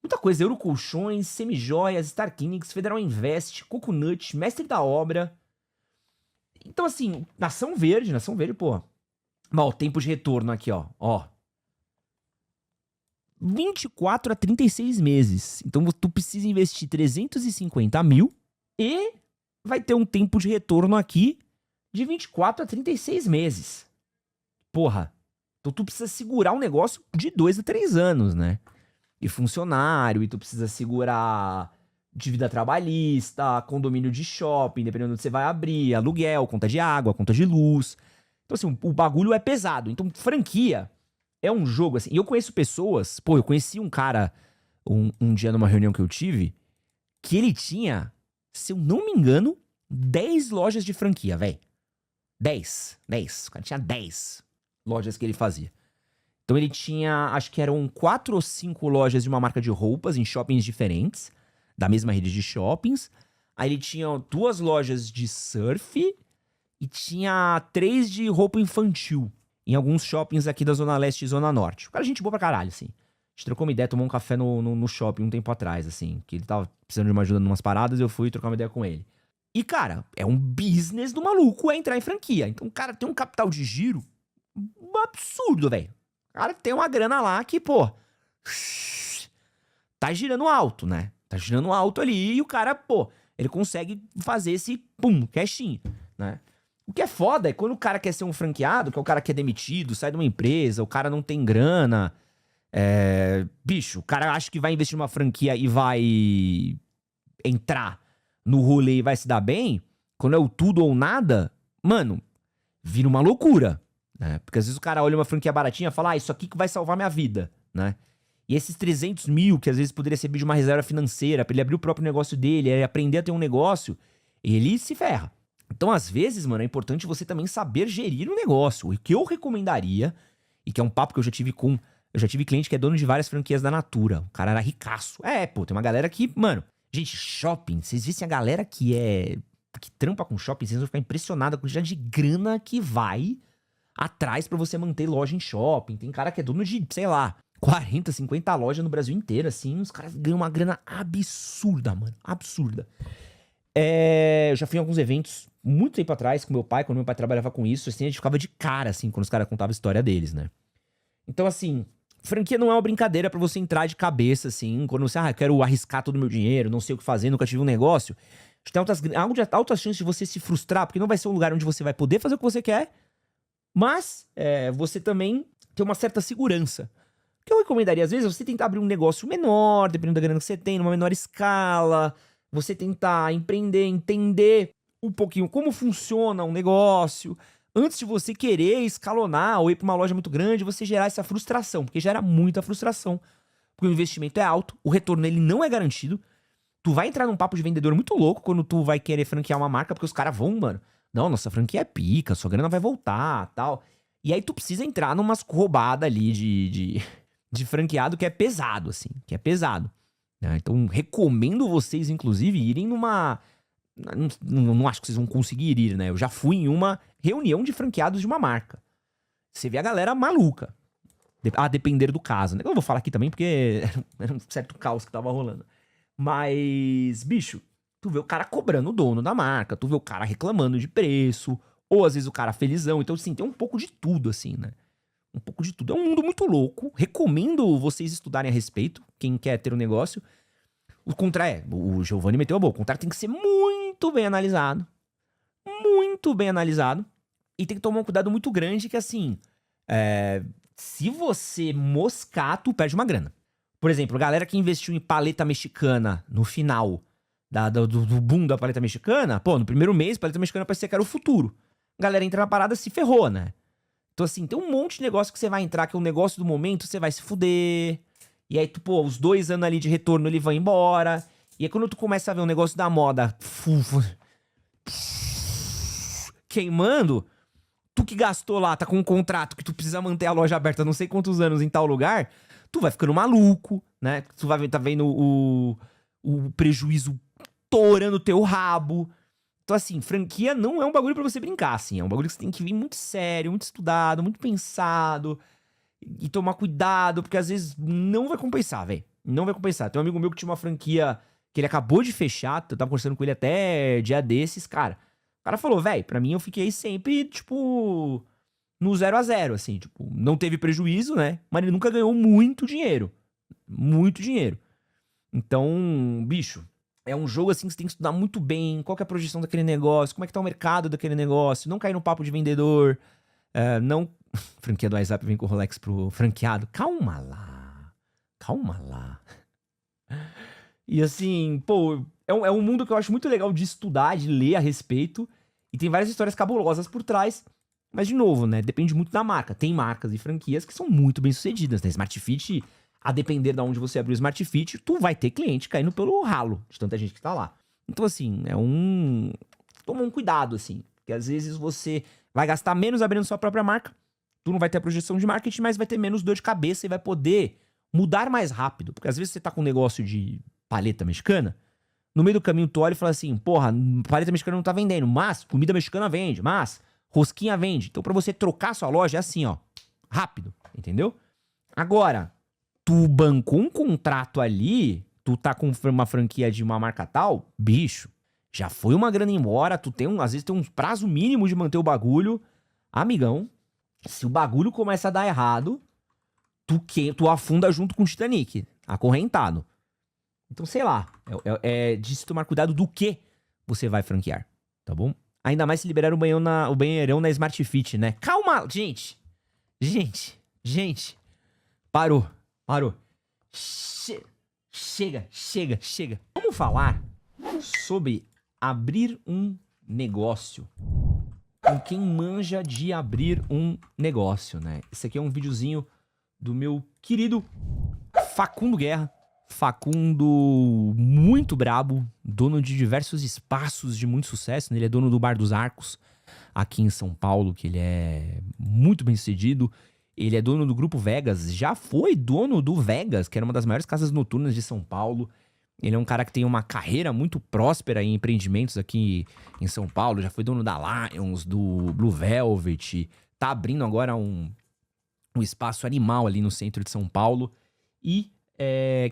Muita coisa, Eurocolchões, Semijoias, Star Clinics, Federal Invest, Coconut, Mestre da Obra. Então, assim, Nação Verde, pô. Mas, ó, tempo de retorno aqui, ó. 24 a 36 meses. Então, tu precisa investir 350 mil e vai ter um tempo de retorno aqui de 24 a 36 meses. Porra. Então, tu precisa segurar um negócio de 2 a 3 anos, né? E funcionário, e tu precisa segurar dívida trabalhista, condomínio de shopping, dependendo de onde você vai abrir, aluguel, conta de água, conta de luz. Então, assim, o bagulho é pesado. Então, franquia é um jogo, assim. E eu conheço pessoas... Pô, eu conheci um cara um dia numa reunião que eu tive, que ele tinha, se eu não me engano, 10 lojas de franquia, velho. 10. O cara tinha 10 lojas que ele fazia. Então ele tinha, acho que eram 4 ou 5 lojas de uma marca de roupas em shoppings diferentes, da mesma rede de shoppings. Aí ele tinha 2 lojas de surf e tinha 3 de roupa infantil em alguns shoppings aqui da Zona Leste e Zona Norte. O cara é gente boa pra caralho, assim. A gente trocou uma ideia, tomou um café no shopping um tempo atrás, assim, que ele tava precisando de uma ajuda em umas paradas, eu fui trocar uma ideia com ele. E, cara, é um business do maluco entrar em franquia. Então o cara tem um capital de giro absurdo, velho. O cara tem uma grana lá que, pô, tá girando alto, né? Tá girando alto ali e o cara, pô, ele consegue fazer esse, cashinho, né? O que é foda é quando o cara quer ser um franqueado, que é o cara que é demitido, sai de uma empresa, o cara não tem grana. Bicho, o cara acha que vai investir numa franquia e vai entrar no rolê e vai se dar bem. Quando é o tudo ou nada, mano, vira uma loucura. Porque às vezes o cara olha uma franquia baratinha e fala, isso aqui que vai salvar minha vida, né? E esses 300 mil, que às vezes poderia servir de uma reserva financeira, pra ele abrir o próprio negócio dele, aprender a ter um negócio, ele se ferra. Então, às vezes, mano, é importante você também saber gerir um negócio. O que eu recomendaria, e que é um papo que eu já tive com... Eu já tive cliente que é dono de várias franquias da Natura. O cara era ricaço. Pô, tem uma galera que, mano... Gente, shopping, vocês vissem a galera que trampa com shopping, vocês vão ficar impressionados com a quantidade de grana que vai atrás pra você manter loja em shopping. Tem cara que é dono de, sei lá, 40, 50 lojas no Brasil inteiro, assim. Os caras ganham uma grana absurda, mano. Absurda. Eu já fui em alguns eventos muito tempo atrás com meu pai, quando meu pai trabalhava com isso, assim, a gente ficava de cara, assim, quando os caras contavam a história deles, né? Então, assim, franquia não é uma brincadeira pra você entrar de cabeça, assim, quando você, eu quero arriscar todo o meu dinheiro, não sei o que fazer, nunca tive um negócio. Tem altas chances de você se frustrar, porque não vai ser um lugar onde você vai poder fazer o que você quer, mas você também tem uma certa segurança. O que eu recomendaria, às vezes, é você tentar abrir um negócio menor, dependendo da grana que você tem, numa menor escala, você tentar empreender, entender um pouquinho como funciona um negócio, antes de você querer escalonar ou ir pra uma loja muito grande, você gerar essa frustração, porque gera muita frustração, porque o investimento é alto, o retorno ele não é garantido, tu vai entrar num papo de vendedor muito louco quando tu vai querer franquear uma marca, porque os caras vão, mano, não, nossa franquia é pica, sua grana vai voltar, tal, e aí tu precisa entrar numas roubadas ali de franqueado que é pesado, assim, que é pesado. Então, recomendo vocês, inclusive, irem numa... Não acho que vocês vão conseguir ir, né? Eu já fui em uma reunião de franqueados de uma marca. Você vê a galera maluca. A depender do caso, né? Eu não vou falar aqui também porque era um certo caos que tava rolando. Mas, bicho, tu vê o cara cobrando o dono da marca, tu vê o cara reclamando de preço, ou às vezes o cara felizão. Então, assim, tem um pouco de tudo, assim, né? Um pouco de tudo. É um mundo muito louco. Recomendo vocês estudarem a respeito, quem quer ter um negócio. O Giovanni meteu a boca. O contrato tem que ser muito bem analisado. Muito bem analisado. E tem que tomar um cuidado muito grande que, assim, se você moscar, tu perde uma grana. Por exemplo, a galera que investiu em paleta mexicana no final do boom da paleta mexicana, pô, no primeiro mês, paleta mexicana parecia que era o futuro. A galera entra na parada e se ferrou, né? Então, assim, tem um monte de negócio que você vai entrar, que é um negócio do momento, você vai se fuder. E aí, os 2 anos ali de retorno, ele vai embora. E aí, quando tu começa a ver um negócio da moda queimando, tu que gastou lá, tá com um contrato que tu precisa manter a loja aberta não sei quantos anos em tal lugar, tu vai ficando maluco, né? Tu vai tá vendo o prejuízo torando o teu rabo. Então, assim, franquia não é um bagulho pra você brincar, assim. É um bagulho que você tem que vir muito sério, muito estudado, muito pensado. E tomar cuidado, porque às vezes não vai compensar, velho. Não vai compensar. Tem um amigo meu que tinha uma franquia que ele acabou de fechar, eu tava conversando com ele até dia desses, cara. O cara falou, velho, pra mim eu fiquei sempre, tipo, no 0 a 0, assim, tipo, não teve prejuízo, né? Mas ele nunca ganhou muito dinheiro. Muito dinheiro. Então, bicho, é um jogo assim que você tem que estudar muito bem, qual que é a projeção daquele negócio, como é que tá o mercado daquele negócio, não cair no papo de vendedor, não... Franquia do WhatsApp vem com o Rolex pro franqueado. Calma lá. E assim, pô, é um mundo que eu acho muito legal de estudar, de ler a respeito. E tem várias histórias cabulosas por trás. Mas, de novo, né? Depende muito da marca. Tem marcas e franquias que são muito bem sucedidas, né? Smart Fit, a depender de onde você abrir o Smart Fit, tu vai ter cliente caindo pelo ralo de tanta gente que tá lá. Então, assim, toma um cuidado, assim. Porque às vezes você vai gastar menos abrindo sua própria marca. Tu não vai ter a projeção de marketing, mas vai ter menos dor de cabeça e vai poder mudar mais rápido. Porque às vezes você tá com um negócio de paleta mexicana, no meio do caminho tu olha e fala assim, porra, paleta mexicana não tá vendendo, mas comida mexicana vende, mas rosquinha vende. Então pra você trocar sua loja é assim, ó, rápido, entendeu? Agora, tu bancou um contrato ali, tu tá com uma franquia de uma marca tal, bicho, já foi uma grana embora, tu tem às vezes tem um prazo mínimo de manter o bagulho. Amigão, se o bagulho começa a dar errado, tu afunda junto com o Titanic, acorrentado. Então, sei lá, é de se tomar cuidado do que você vai franquear, tá bom? Ainda mais se liberar o banheirão na Smart Fit, né? Calma, gente. Parou. Chega. Vamos falar sobre abrir um negócio. Com quem manja de abrir um negócio, né? Esse aqui é um videozinho do meu querido Facundo Guerra. Facundo muito brabo, dono de diversos espaços de muito sucesso, né? Ele é dono do Bar dos Arcos, aqui em São Paulo, que ele é muito bem sucedido. Ele é dono do Grupo Vegas, já foi dono do Vegas, que era uma das maiores casas noturnas de São Paulo. Ele é um cara que tem uma carreira muito próspera em empreendimentos aqui em São Paulo. Já foi dono da Lions, do Blue Velvet. Tá abrindo agora um espaço animal ali no centro de São Paulo. E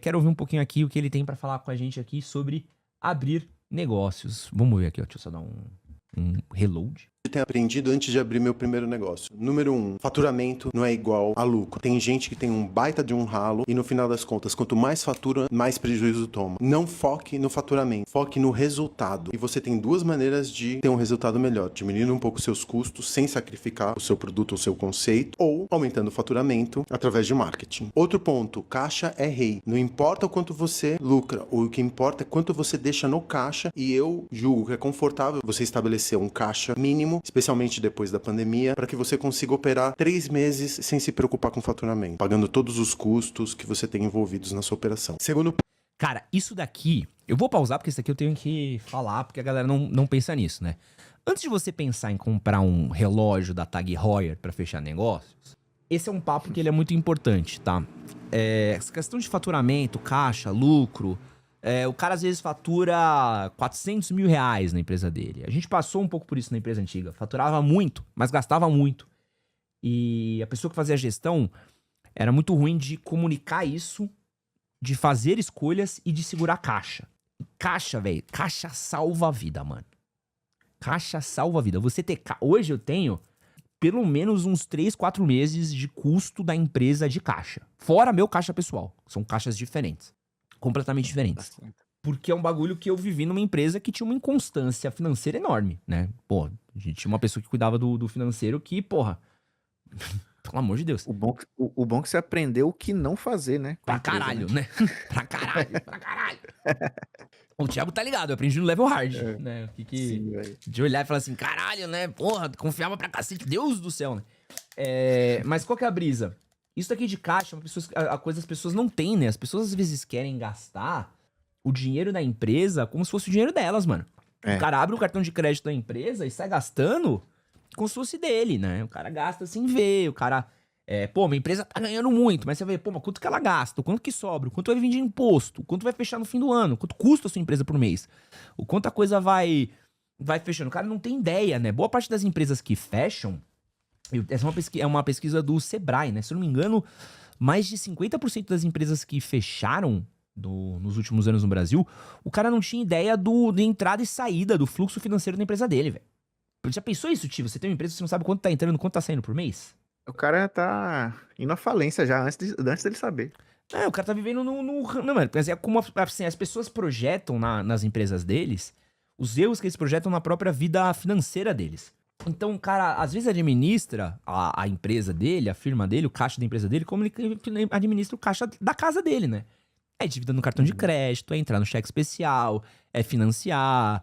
quero ouvir um pouquinho aqui o que ele tem pra falar com a gente aqui sobre abrir negócios. Vamos ver aqui, ó. Deixa eu só dar um reload. Tenho aprendido antes de abrir meu primeiro negócio. Número 1, faturamento não é igual a lucro. Tem gente que tem um baita de um ralo e no final das contas, quanto mais fatura, mais prejuízo toma. Não foque no faturamento, foque no resultado. E você tem duas maneiras de ter um resultado melhor. Diminuindo um pouco seus custos sem sacrificar o seu produto ou seu conceito, ou aumentando o faturamento através de marketing. Outro ponto, caixa é rei. Não importa o quanto você lucra, o que importa é quanto você deixa no caixa, e eu julgo que é confortável você estabelecer um caixa mínimo, especialmente depois da pandemia, para que você consiga operar 3 meses sem se preocupar com faturamento, pagando todos os custos que você tem envolvidos na sua operação. Segundo... Cara, isso daqui, eu vou pausar porque isso daqui eu tenho que falar, porque a galera não pensa nisso, né? Antes de você pensar em comprar um relógio da Tag Heuer para fechar negócios, esse é um papo que ele é muito importante, tá? Essa questão de faturamento, caixa, lucro... o cara às vezes fatura 400 mil reais na empresa dele. A gente passou um pouco por isso na empresa antiga. Faturava muito, mas gastava muito. E a pessoa que fazia a gestão era muito ruim de comunicar isso, de fazer escolhas e de segurar caixa. Caixa, velho, caixa salva a vida, mano. Caixa salva a vida. Hoje eu tenho pelo menos uns 3, 4 meses de custo da empresa de caixa. Fora meu caixa pessoal. São caixas diferentes. Completamente diferentes. Porque é um bagulho que eu vivi numa empresa que tinha uma inconstância financeira enorme, né? Pô, a gente tinha uma pessoa que cuidava do financeiro que, porra... Pelo amor de Deus. O bom é que você aprendeu o que não fazer, né? Pra caralho, né? Pra caralho. O Thiago tá ligado, eu aprendi no level hard, né? Sim, de olhar e falar assim, caralho, né? Porra, confiava pra cacete, Deus do céu, né? Mas qual que é a brisa? Isso aqui de caixa é a coisa que as pessoas não têm, né? As pessoas às vezes querem gastar o dinheiro da empresa como se fosse o dinheiro delas, mano. O cara abre o cartão de crédito da empresa e sai gastando como se fosse dele, né? O cara gasta sem ver, o cara... minha empresa tá ganhando muito, mas você vê, mas quanto que ela gasta? O quanto que sobra? O quanto vai vir de imposto? O quanto vai fechar no fim do ano? Quanto custa a sua empresa por mês? O quanto a coisa vai fechando? O cara não tem ideia, né? Boa parte das empresas que fecham... Essa é uma pesquisa do Sebrae, né? Se eu não me engano, mais de 50% das empresas que fecharam nos últimos anos no Brasil, o cara não tinha ideia de entrada e saída do fluxo financeiro da empresa dele, velho. Já pensou isso, tio? Você tem uma empresa, você não sabe quanto tá entrando, quanto tá saindo por mês? O cara tá indo à falência já, antes dele saber. O cara tá vivendo não, mano, é como assim, as pessoas projetam nas empresas deles os erros que eles projetam na própria vida financeira deles. Então, o cara, às vezes administra a empresa dele, a firma dele, o caixa da empresa dele, como ele administra o caixa da casa dele, né? É dívida no cartão de crédito, é entrar no cheque especial, é financiar,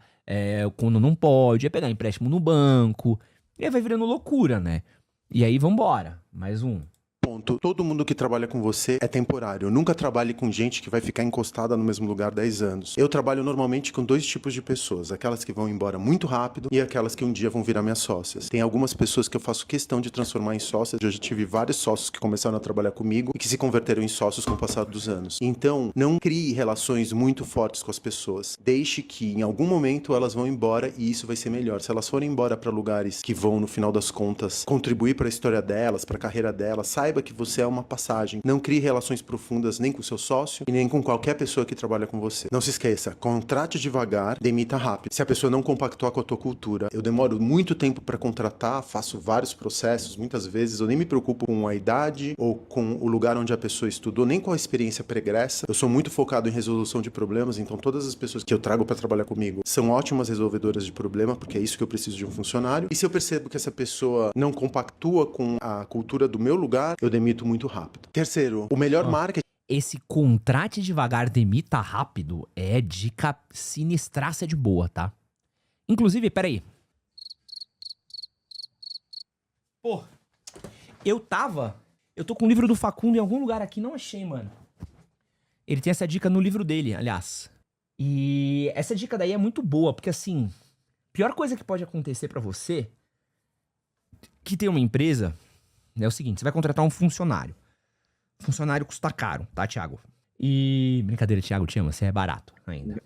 quando não pode, é pegar empréstimo no banco. E aí vai virando loucura, né? E aí vambora, mais um. Ponto. Todo mundo que trabalha com você é temporário. Nunca trabalhe com gente que vai ficar encostada no mesmo lugar 10 anos. Eu trabalho normalmente com 2 tipos de pessoas. Aquelas que vão embora muito rápido e aquelas que um dia vão virar minhas sócias. Tem algumas pessoas que eu faço questão de transformar em sócias. Eu já tive vários sócios que começaram a trabalhar comigo e que se converteram em sócios com o passar dos anos. Então, não crie relações muito fortes com as pessoas. Deixe que em algum momento elas vão embora e isso vai ser melhor. Se elas forem embora para lugares que vão, no final das contas, contribuir para a história delas, para a carreira delas, saiba que você é uma passagem. Não crie relações profundas nem com o seu sócio e nem com qualquer pessoa que trabalha com você. Não se esqueça, contrate devagar, demita rápido. Se a pessoa não compactuar com a tua cultura, eu demoro muito tempo para contratar, faço vários processos, muitas vezes eu nem me preocupo com a idade ou com o lugar onde a pessoa estudou, nem com a experiência pregressa. Eu sou muito focado em resolução de problemas, então todas as pessoas que eu trago para trabalhar comigo são ótimas resolvedoras de problema, porque é isso que eu preciso de um funcionário. E se eu percebo que essa pessoa não compactua com a cultura do meu lugar, eu demito muito rápido. Terceiro, o melhor marketing... Esse contrate devagar, demita rápido é dica sinistraça de boa, tá? Inclusive, peraí. Pô, eu tô com o livro do Facundo em algum lugar aqui, não achei, mano. Ele tem essa dica no livro dele, aliás. E essa dica daí é muito boa, porque assim, pior coisa que pode acontecer pra você que tem uma empresa é o seguinte, você vai contratar um funcionário. Funcionário custa caro, tá, Thiago? E... Brincadeira, Thiago, te amo, você é barato ainda.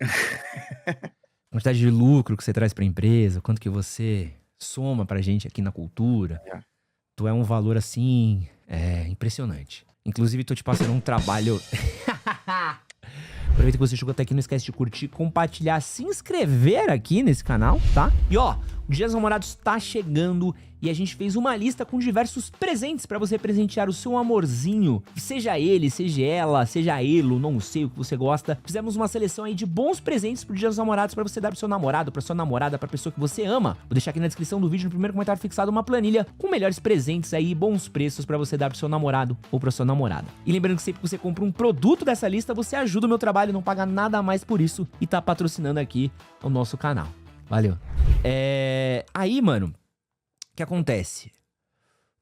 Quantidade de lucro que você traz pra empresa, quanto que você soma pra gente aqui na cultura. Tu é um valor, assim, impressionante. Inclusive, tô te passando um trabalho... Aproveita que você chegou até aqui, não esquece de curtir, compartilhar, se inscrever aqui nesse canal, tá? E ó, o Dia dos Namorados tá chegando e a gente fez uma lista com diversos presentes pra você presentear o seu amorzinho. Seja ele, seja ela, seja ele, não sei o que você gosta. Fizemos uma seleção aí de bons presentes pro Dia dos Namorados pra você dar pro seu namorado, pra sua namorada, pra pessoa que você ama. Vou deixar aqui na descrição do vídeo, no primeiro comentário fixado, uma planilha com melhores presentes aí, bons preços pra você dar pro seu namorado ou pra sua namorada. E lembrando que sempre que você compra um produto dessa lista, você ajuda o meu trabalho, não paga nada a mais por isso e tá patrocinando aqui o nosso canal. Valeu. Aí, mano, o que acontece?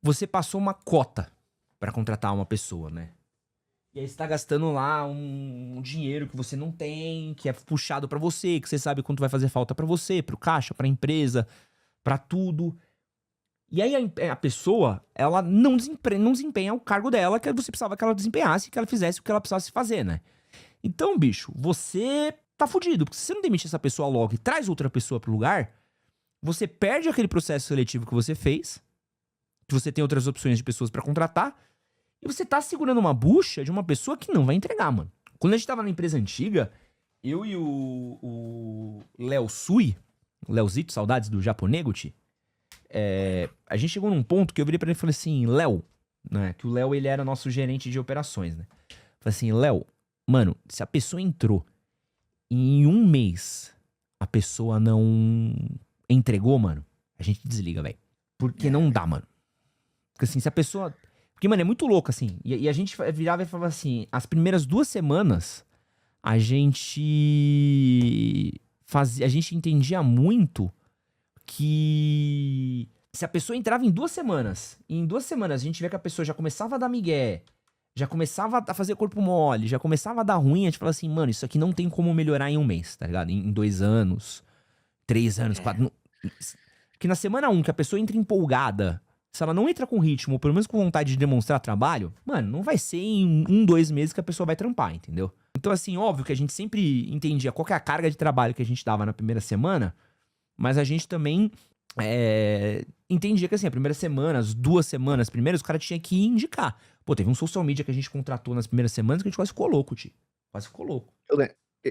Você passou uma cota pra contratar uma pessoa, né? E aí você tá gastando lá um dinheiro que você não tem, que é puxado pra você, que você sabe quanto vai fazer falta pra você, pro caixa, pra empresa, pra tudo. E aí a pessoa, ela não desempenha o cargo dela que você precisava que ela desempenhasse, que ela fizesse o que ela precisasse fazer, né? Então, bicho, você tá fudido, porque se você não demite essa pessoa logo e traz outra pessoa pro lugar, você perde aquele processo seletivo que você fez, que você tem outras opções de pessoas pra contratar, e você tá segurando uma bucha de uma pessoa que não vai entregar, mano. Quando a gente tava na empresa antiga, eu e o Léo Sui, o Léozito, saudades do Japoneguchi, a gente chegou num ponto que eu virei pra ele e falei assim, Léo, né, que o Léo ele era nosso gerente de operações, né? Falei assim, Léo, mano, se a pessoa entrou e em um mês a pessoa não entregou, mano, a gente desliga, velho. Porque não dá, mano. Porque assim, se a pessoa... Porque, mano, é muito louco, assim. E a gente virava e falava assim, as primeiras 2 semanas, a gente entendia muito que se a pessoa entrava em 2 semanas, e em 2 semanas a gente vê que a pessoa já começava a dar migué, já começava a fazer corpo mole, já começava a dar ruim, a gente fala assim, mano, isso aqui não tem como melhorar em um mês, tá ligado? Em 2 anos, 3 anos, 4... Que na semana 1, que a pessoa entra empolgada, se ela não entra com ritmo, ou pelo menos com vontade de demonstrar trabalho, mano, não vai ser em 1, 2 meses que a pessoa vai trampar, entendeu? Então, assim, óbvio que a gente sempre entendia qual que é a carga de trabalho que a gente dava na primeira semana, mas a gente também entendia que assim, a primeira semana, as 2 semanas primeiras, o cara tinha que indicar. Pô, teve um social media que a gente contratou nas primeiras semanas que a gente quase ficou louco, tio. Quase ficou louco.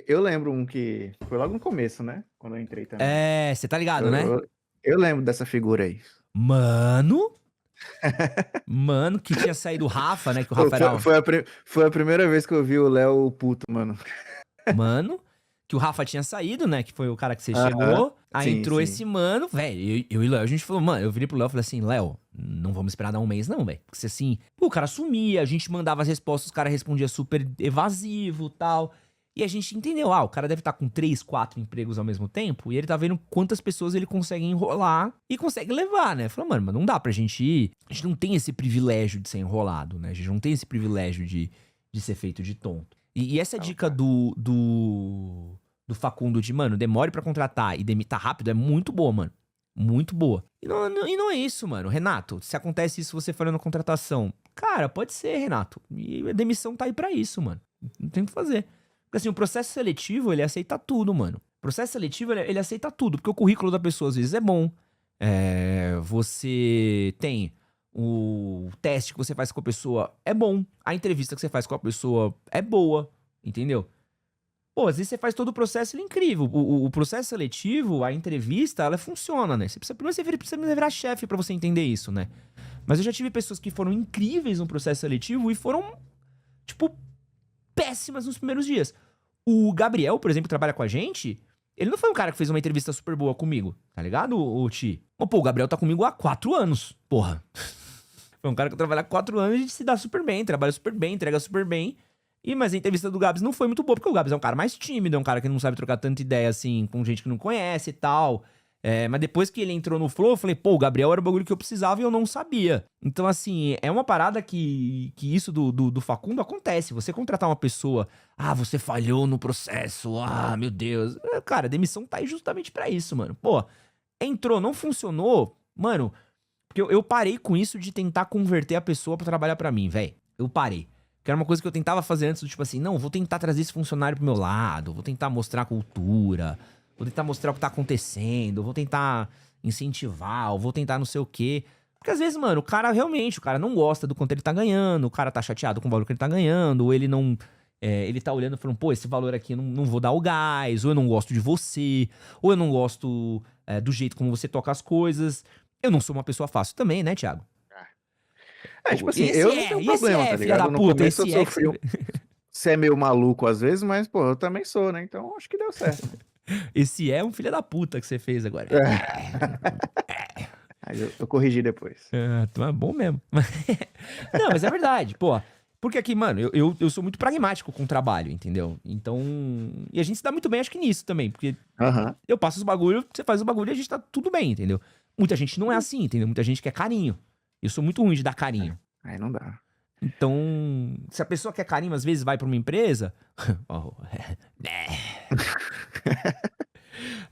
Eu lembro um que foi logo no começo, né? Quando eu entrei também. Você tá ligado, né? Eu lembro dessa figura aí. Mano, que tinha saído o Rafa, né? Que o Rafa era... Foi a primeira vez que eu vi o Léo puto, mano. Mano, que o Rafa tinha saído, né? Que foi o cara que você chegou. Aí sim, entrou sim. esse mano, velho. Eu e o Léo, a gente falou, mano, eu virei pro Léo e falei assim, Léo, não vamos esperar dar um mês, não, velho. Porque assim, o cara sumia, a gente mandava as respostas, o cara respondia super evasivo e tal. E a gente entendeu, o cara deve estar com 3, 4 empregos ao mesmo tempo, e ele tá vendo quantas pessoas ele consegue enrolar e consegue levar, né? Falou, mano, mas não dá pra gente ir. A gente não tem esse privilégio de ser enrolado, né? A gente não tem esse privilégio de ser feito de tonto. E essa dica do Facundo de, mano, demore pra contratar e demita rápido é muito boa, mano. Muito boa. E não é isso, mano. Renato, se acontece isso você falando contratação, cara, pode ser, Renato. E a demissão tá aí pra isso, mano. Não tem o que fazer. Porque assim, o processo seletivo, ele aceita tudo, mano. O processo seletivo, ele aceita tudo. Porque o currículo da pessoa, às vezes, é bom. Você tem o teste que você faz com a pessoa, é bom. A entrevista que você faz com a pessoa é boa. Entendeu? Pô, às vezes você faz todo o processo, ele é incrível. O processo seletivo, a entrevista, ela funciona, né? Primeiro você precisa virar chefe pra você entender isso, né? Mas eu já tive pessoas que foram incríveis no processo seletivo e foram, tipo, péssimas nos primeiros dias. O Gabriel, por exemplo, que trabalha com a gente, ele não foi um cara que fez uma entrevista super boa comigo, tá ligado, o Ti? Mas, pô, o Gabriel tá comigo há 4 anos, porra. Foi um cara que trabalha há 4 anos e a gente se dá super bem, trabalha super bem, entrega super bem. Mas a entrevista do Gabs não foi muito boa, porque o Gabs é um cara mais tímido, é um cara que não sabe trocar tanta ideia, assim, com gente que não conhece e tal. Mas depois que ele entrou no Flow, eu falei, pô, o Gabriel era o bagulho que eu precisava e eu não sabia. Então, assim, é uma parada que isso do Facundo acontece. Você contratar uma pessoa, você falhou no processo, meu Deus. Cara, a demissão tá aí justamente pra isso, mano. Pô, entrou, não funcionou, mano, porque eu parei com isso de tentar converter a pessoa pra trabalhar pra mim, velho. Eu parei. Que era uma coisa que eu tentava fazer antes, do tipo assim, não, vou tentar trazer esse funcionário pro meu lado, vou tentar mostrar a cultura, vou tentar mostrar o que tá acontecendo, vou tentar incentivar, vou tentar não sei o quê. Porque às vezes, mano, o cara não gosta do quanto ele tá ganhando, o cara tá chateado com o valor que ele tá ganhando, ou ele não... ele tá olhando e falando, pô, esse valor aqui eu não vou dar o gás, ou eu não gosto de você, ou eu não gosto do jeito como você toca as coisas. Eu não sou uma pessoa fácil também, né, Thiago? Tipo assim, eu não tenho problema, tá ligado? No começo eu sofri Você é meio maluco às vezes, mas, pô, eu também sou, né? Então acho que deu certo. Esse é um filho da puta que você fez agora. Aí eu corrigi depois. Tu é bom mesmo. Não, mas é verdade, pô. Porque aqui, mano, eu sou muito pragmático com o trabalho, entendeu? Então... E a gente se dá muito bem, acho que nisso também. Porque eu passo os bagulho, você faz o bagulho e a gente tá tudo bem, entendeu? Muita gente não é assim, entendeu? Muita gente quer carinho. Eu sou muito ruim de dar carinho. Aí não dá. Então, se a pessoa quer carinho, às vezes vai pra uma empresa...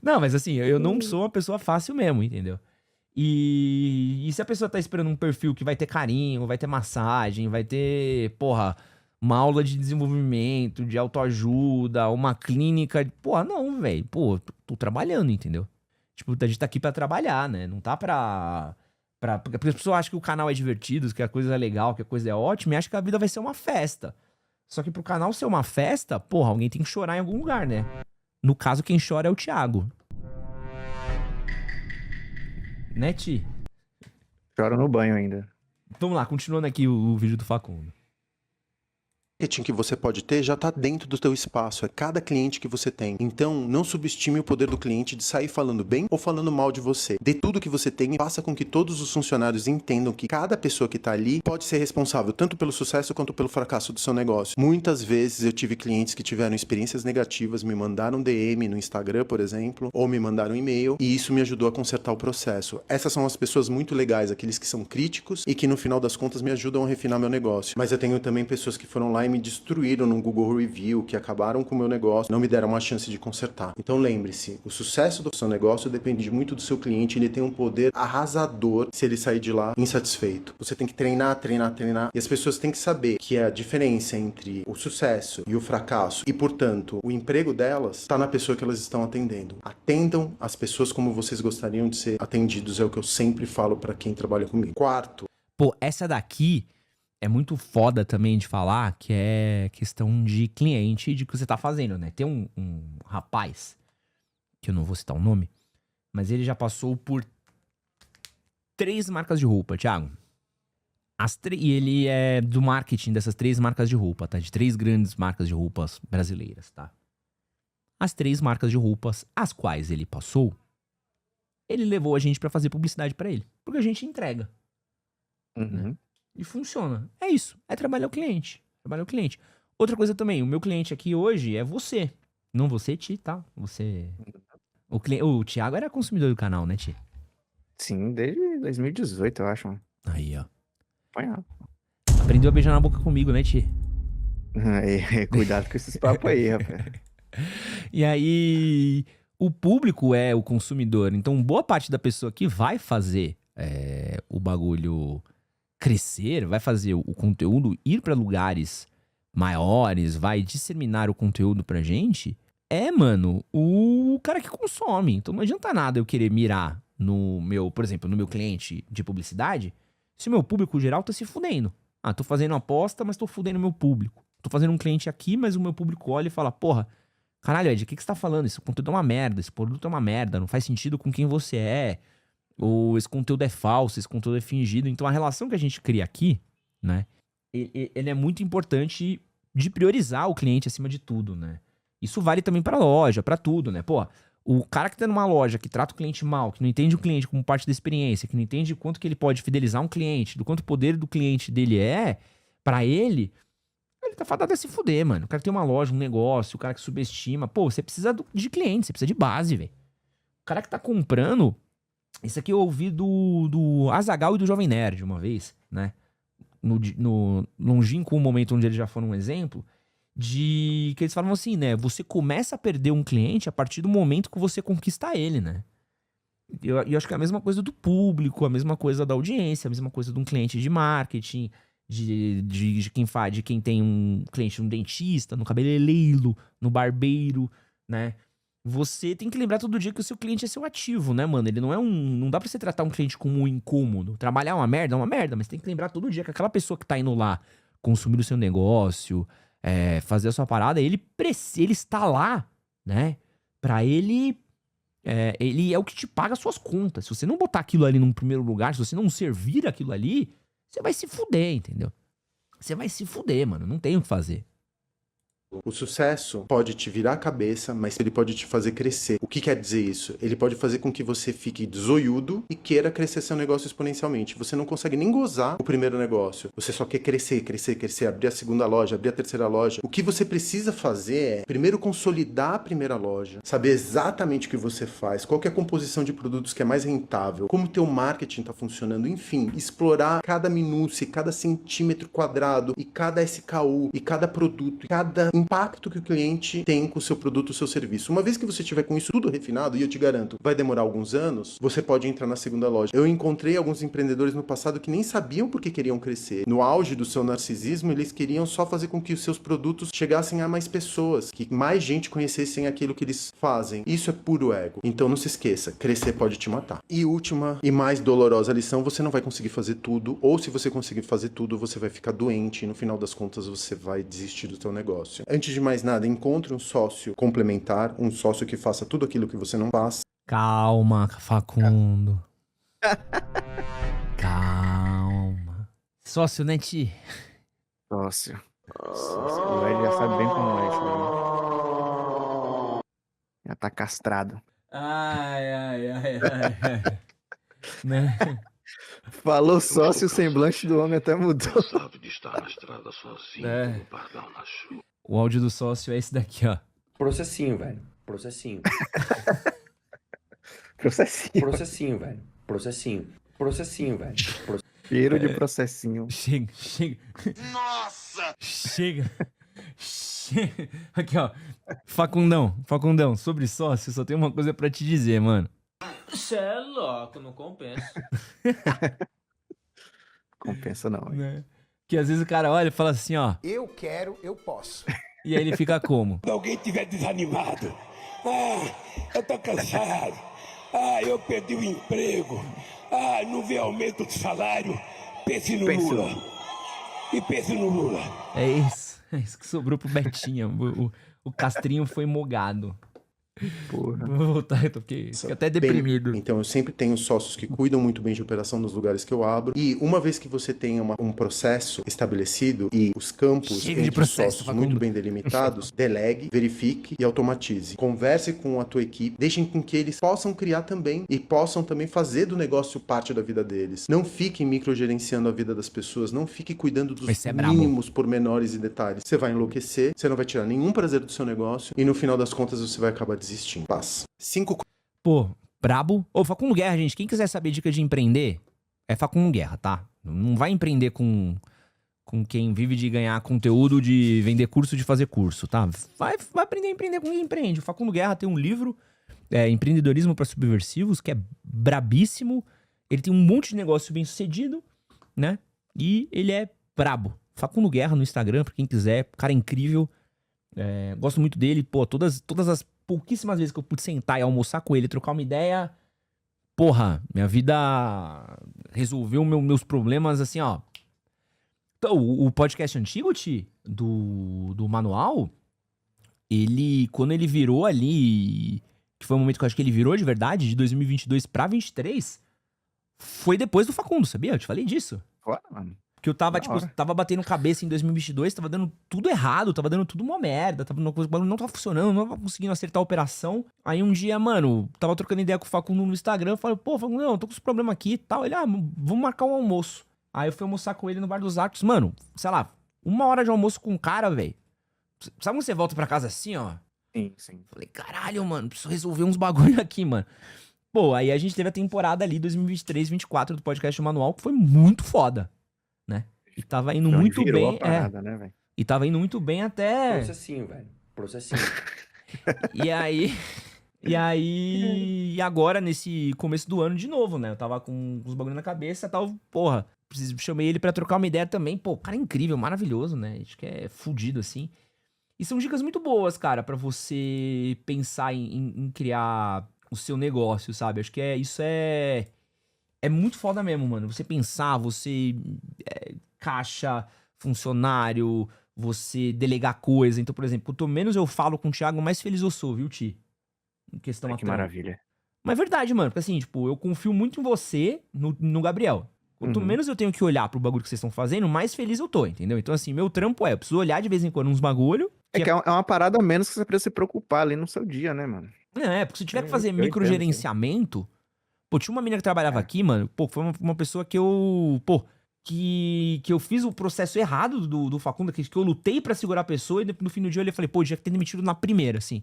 Não, mas assim, eu não sou uma pessoa fácil mesmo, entendeu? E se a pessoa tá esperando um perfil que vai ter carinho, vai ter massagem, vai ter, porra, uma aula de desenvolvimento, de autoajuda, uma clínica... Porra, não, velho. Pô, tô trabalhando, entendeu? Tipo, a gente tá aqui pra trabalhar, né? Não tá porque as pessoas acham que o canal é divertido, que a coisa é legal, que a coisa é ótima, e acham que a vida vai ser uma festa. Só que pro canal ser uma festa, porra, alguém tem que chorar em algum lugar, né? No caso, quem chora é o Thiago. Né, Ti? Choro no banho ainda. Vamos lá, continuando aqui o vídeo do Facundo. O marketing que você pode ter já está dentro do teu espaço, é cada cliente que você tem. Então, não subestime o poder do cliente de sair falando bem ou falando mal de você. Dê tudo que você tem e faça com que todos os funcionários entendam que cada pessoa que está ali pode ser responsável tanto pelo sucesso quanto pelo fracasso do seu negócio. Muitas vezes eu tive clientes que tiveram experiências negativas, me mandaram DM no Instagram, por exemplo, ou me mandaram e-mail, e isso me ajudou a consertar o processo. Essas são as pessoas muito legais, aqueles que são críticos e que no final das contas me ajudam a refinar meu negócio. Mas eu tenho também pessoas que foram lá e me destruíram no Google Review, que acabaram com o meu negócio, não me deram uma chance de consertar. Então lembre-se, o sucesso do seu negócio depende muito do seu cliente, ele tem um poder arrasador se ele sair de lá insatisfeito. Você tem que treinar, e as pessoas têm que saber que a diferença entre o sucesso e o fracasso, e portanto, o emprego delas, está na pessoa que elas estão atendendo. Atendam as pessoas como vocês gostariam de ser atendidos, é o que eu sempre falo para quem trabalha comigo. Quarto. Pô, essa daqui é muito foda também de falar, que é questão de cliente e de que você tá fazendo, né? Tem um rapaz, que eu não vou citar o nome, mas ele já passou por 3 marcas de roupa, Thiago. E ele é do marketing dessas 3 marcas de roupa, tá? De 3 grandes marcas de roupas brasileiras, tá? As 3 marcas de roupas as quais ele passou, ele levou a gente pra fazer publicidade pra ele. Porque a gente entrega. Né? E funciona. É isso. É trabalhar o cliente. Trabalhar o cliente. Outra coisa também, o meu cliente aqui hoje é você. Não você, Ti, tá? Você... O Thiago era consumidor do canal, né, Ti? Sim, desde 2018, eu acho. Aí, ó. Apanhado. Aprendeu a beijar na boca comigo, né, Ti? Cuidado com esses papos aí, rapaz. E aí, o público é o consumidor. Então, boa parte da pessoa que vai fazer o bagulho crescer, vai fazer o conteúdo ir pra lugares maiores, vai disseminar o conteúdo pra gente, mano, o cara que consome. Então, não adianta nada eu querer mirar no meu, por exemplo, no meu cliente de publicidade, se o meu público geral tá se fudendo. Ah, tô fazendo aposta, mas tô fudendo o meu público. Tô fazendo um cliente aqui, mas o meu público olha e fala, porra, caralho, Ed, o que você tá falando? Esse conteúdo é uma merda, esse produto é uma merda, não faz sentido com quem você é, ou esse conteúdo é falso, esse conteúdo é fingido. Então a relação que a gente cria aqui, né, ele é muito importante de priorizar o cliente acima de tudo, né. Isso vale também pra loja, pra tudo, né. Pô, o cara que tá numa loja que trata o cliente mal, que não entende o cliente como parte da experiência, que não entende o quanto que ele pode fidelizar um cliente, do quanto o poder do cliente dele pra ele tá fadado a se fuder, mano. O cara tem uma loja, um negócio, o cara que subestima. Pô, você precisa de cliente, você precisa de base, velho. O cara que tá comprando... Isso aqui eu ouvi do Azaghal e do Jovem Nerd uma vez, né? No longínquo momento onde eles já foram um exemplo, de que eles falam assim, né? Você começa a perder um cliente a partir do momento que você conquista ele, né? E eu acho que é a mesma coisa do público, a mesma coisa da audiência, a mesma coisa de um cliente de marketing, de quem tem um cliente no dentista, no cabeleireiro, no barbeiro, né? Você tem que lembrar todo dia que o seu cliente é seu ativo, né, mano? Ele não é não dá pra você tratar um cliente como um incômodo. Trabalhar é uma merda, mas tem que lembrar todo dia que aquela pessoa que tá indo lá consumir o seu negócio, fazer a sua parada, ele está lá, né? Pra ele é o que te paga as suas contas. Se você não botar aquilo ali num primeiro lugar, se você não servir aquilo ali, você vai se fuder, entendeu? Você vai se fuder, mano. Não tem o que fazer. O sucesso pode te virar a cabeça, mas ele pode te fazer crescer. O que quer dizer isso? Ele pode fazer com que você fique zoiudo e queira crescer seu negócio exponencialmente. Você não consegue nem gozar o primeiro negócio. Você só quer crescer, abrir a segunda loja, abrir a terceira loja. O que você precisa fazer é, primeiro, consolidar a primeira loja, saber exatamente o que você faz, qual que é a composição de produtos que é mais rentável, como o teu marketing está funcionando, enfim, explorar cada minúcia, cada centímetro quadrado e cada SKU e cada produto, e cada impacto que o cliente tem com o seu produto, o seu serviço. Uma vez que você tiver com isso tudo refinado, e eu te garanto, vai demorar alguns anos, você pode entrar na segunda loja. Eu encontrei alguns empreendedores no passado que nem sabiam por que queriam crescer. No auge do seu narcisismo, eles queriam só fazer com que os seus produtos chegassem a mais pessoas, que mais gente conhecessem aquilo que eles fazem. Isso é puro ego. Então não se esqueça, crescer pode te matar. E última e mais dolorosa lição, você não vai conseguir fazer tudo, ou se você conseguir fazer tudo, você vai ficar doente e no final das contas você vai desistir do seu negócio. Antes de mais nada, encontre um sócio complementar, um sócio que faça tudo aquilo que você não faz. Calma, Facundo. Calma. Sócio, né, Ti? Sócio. O Ed já sabe bem como é isso, né? Já tá castrado. Ai. Né? Falou sócio, o semblante do homem até mudou. De estar na estrada sozinho, no pardal na chuva. O áudio do sócio é esse daqui, ó. Processinho, velho. Processinho. Processinho, velho. Processinho, velho. Cheiro de processinho. Chega. Nossa! Chega. Aqui, ó. Facundão, sobre sócio, só tem uma coisa pra te dizer, mano. Cê é louco, não compensa. Compensa não. Né? Que às vezes o cara olha e fala assim, ó. Eu quero, eu posso. E aí ele fica como? Se alguém tiver desanimado, eu tô cansado, eu perdi o emprego, não vê aumento de salário, pense no Lula. E pense no Lula. É isso que sobrou pro Betinho. O castrinho foi mogado. Porra. Vou voltar, eu fiquei até deprimido. Então eu sempre tenho sócios que cuidam muito bem de operação nos lugares que eu abro. E uma vez que você tem um processo estabelecido e os campos entre os sócios muito bem delimitados, delegue, verifique e automatize. Converse com a tua equipe, deixem com que eles possam criar também e possam também fazer do negócio parte da vida deles. Não fique microgerenciando a vida das pessoas, não fique cuidando dos mínimos pormenores e detalhes. Você vai enlouquecer, você não vai tirar nenhum prazer do seu negócio e no final das contas você vai acabar desistindo. Paz. 5. Pô, brabo. Ô, Facundo Guerra, gente, quem quiser saber dica de empreender, é Facundo Guerra, tá? Não vai empreender com quem vive de ganhar conteúdo, de vender curso, de fazer curso, tá? Vai aprender a empreender com quem empreende. O Facundo Guerra tem um livro, Empreendedorismo para Subversivos, que é brabíssimo. Ele tem um monte de negócio bem sucedido, né? E ele é brabo. Facundo Guerra no Instagram, pra quem quiser. O cara é incrível. Gosto muito dele. Pô, todas as pouquíssimas vezes que eu pude sentar e almoçar com ele, trocar uma ideia, porra, minha vida resolveu meus problemas assim, ó. Então, o podcast antigo, Ti, do Manual, quando ele virou ali, que foi o momento que eu acho que ele virou de verdade, de 2022 pra 2023, foi depois do Facundo, sabia? Eu te falei disso. Claro, mano. Que eu tava batendo cabeça em 2022, tava dando tudo errado, tava dando tudo uma merda, não tava funcionando, não tava conseguindo acertar a operação. Aí um dia, mano, tava trocando ideia com o Facundo no Instagram, falei, pô, Facundo, não, tô com esse problema aqui e tal. Ele, vamos marcar um almoço. Aí eu fui almoçar com ele no Bar dos Arcos, mano, sei lá, 1 hora de almoço com um cara, velho. Sabe quando você volta pra casa assim, ó? Sim. Falei, caralho, mano, preciso resolver uns bagulho aqui, mano. Pô, aí a gente teve a temporada ali, 2023, 2024 do podcast Manual, que foi muito foda, né? E tava indo então, muito bem. Parada, né, véio? E tava indo muito bem até. Processinho, velho. Processinho. E agora, nesse começo do ano, de novo, né? Eu tava com os bagulho na cabeça, tal, porra. Chamei ele pra trocar uma ideia também. Pô, o cara é incrível, maravilhoso, né? Acho que é fudido, assim. E são dicas muito boas, cara, pra você pensar em criar o seu negócio, sabe? Acho que isso é muito foda mesmo, mano. Você pensar, caixa, funcionário, você delegar coisa. Então, por exemplo, quanto menos eu falo com o Thiago, mais feliz eu sou, viu, Ti? Em questão que maravilha. Mas é verdade, mano. Porque assim, tipo, eu confio muito em você, no Gabriel. Quanto menos eu tenho que olhar pro bagulho que vocês estão fazendo, mais feliz eu tô, entendeu? Então, assim, meu trampo eu preciso olhar de vez em quando uns bagulho. É uma parada a menos que você precisa se preocupar ali no seu dia, né, mano? Porque se tiver que fazer microgerenciamento. Pô, tinha uma menina que trabalhava aqui, mano. Pô, foi uma pessoa que eu. Pô, que eu fiz o processo errado do Facundo, que eu lutei pra segurar a pessoa, e no fim do dia eu falei, pô, já que ter demitido na primeira, assim.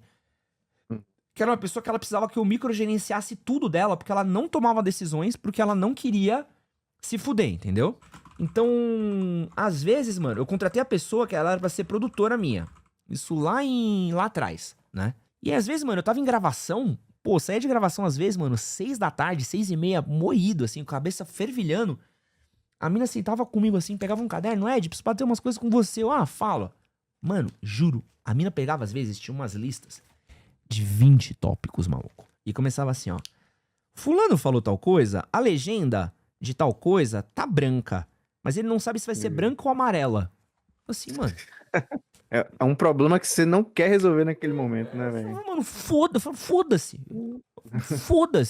Que era uma pessoa que ela precisava que eu microgerenciasse tudo dela, porque ela não tomava decisões, porque ela não queria se fuder, entendeu? Então, às vezes, mano, eu contratei a pessoa que ela era pra ser produtora minha. Isso lá atrás, né? E às vezes, mano, eu tava em gravação, pô, saía de gravação às vezes, mano, 6 da tarde, 6:30, moído, assim, com a cabeça fervilhando. A mina sentava comigo assim, pegava um caderno, Ed, preciso bater umas coisas com você. Eu, fala. Mano, juro, a mina pegava às vezes, tinha umas listas de 20 tópicos, maluco. E começava assim, ó. Fulano falou tal coisa, a legenda de tal coisa tá branca, mas ele não sabe se vai ser branca ou amarela. Assim, mano. É um problema que você não quer resolver naquele momento, né, velho? Mano, foda-se. Foda-se.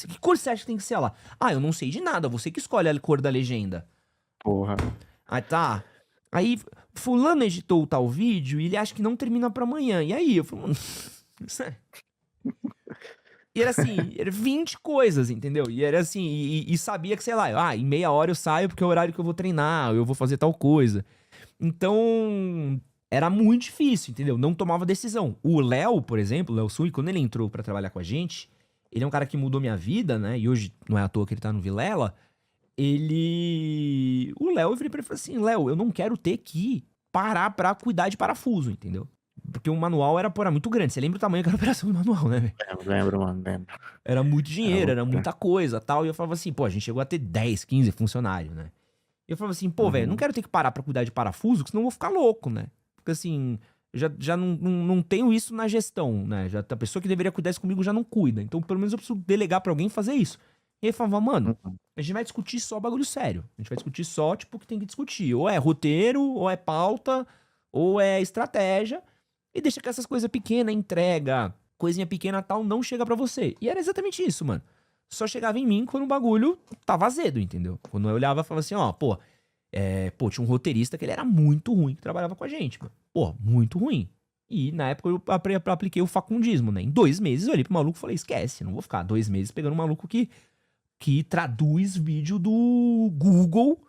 Que cor você acha que tem que ser lá? Eu não sei de nada, você que escolhe a cor da legenda. Porra. Aí tá. Aí, fulano editou tal vídeo e ele acha que não termina pra amanhã. E aí, eu falei, mano... E era assim, era 20 coisas, entendeu? E era assim, e sabia que, sei lá, em meia hora eu saio porque é o horário que eu vou treinar, eu vou fazer tal coisa. Então, era muito difícil, entendeu? Não tomava decisão. O Léo, por exemplo, o Léo Sui, quando ele entrou pra trabalhar com a gente, ele é um cara que mudou minha vida, né? E hoje não é à toa que ele tá no Vilela. O Léo, eu virei pra ele e falei assim, Léo, eu não quero ter que parar pra cuidar de parafuso, entendeu? Porque o manual era muito grande. Você lembra o tamanho que era a operação do manual, né, velho? Lembro, mano, lembro. Era muito dinheiro, era muita coisa tal. E eu falava assim, pô, a gente chegou a ter 10, 15 funcionários, né? E eu falava assim, pô, velho, não quero ter que parar pra cuidar de parafuso, porque senão eu vou ficar louco, né? Porque assim, já não tenho isso na gestão, né? Já, a pessoa que deveria cuidar isso comigo já não cuida. Então, pelo menos eu preciso delegar pra alguém fazer isso. E aí falava, mano, a gente vai discutir só bagulho sério. A gente vai discutir só, tipo, o que tem que discutir. Ou é roteiro, ou é pauta, ou é estratégia. E deixa que essas coisas pequenas, entrega, coisinha pequena tal, não chega pra você. E era exatamente isso, mano. Só chegava em mim quando o bagulho tava azedo, entendeu? Quando eu olhava e falava assim, ó, pô, tinha um roteirista que ele era muito ruim, que trabalhava com a gente, mano. Pô, muito ruim. E na época eu apliquei o facundismo, né? Em 2 meses eu olhei pro maluco e falei, esquece, não vou ficar 2 meses pegando um maluco que traduz vídeo do Google.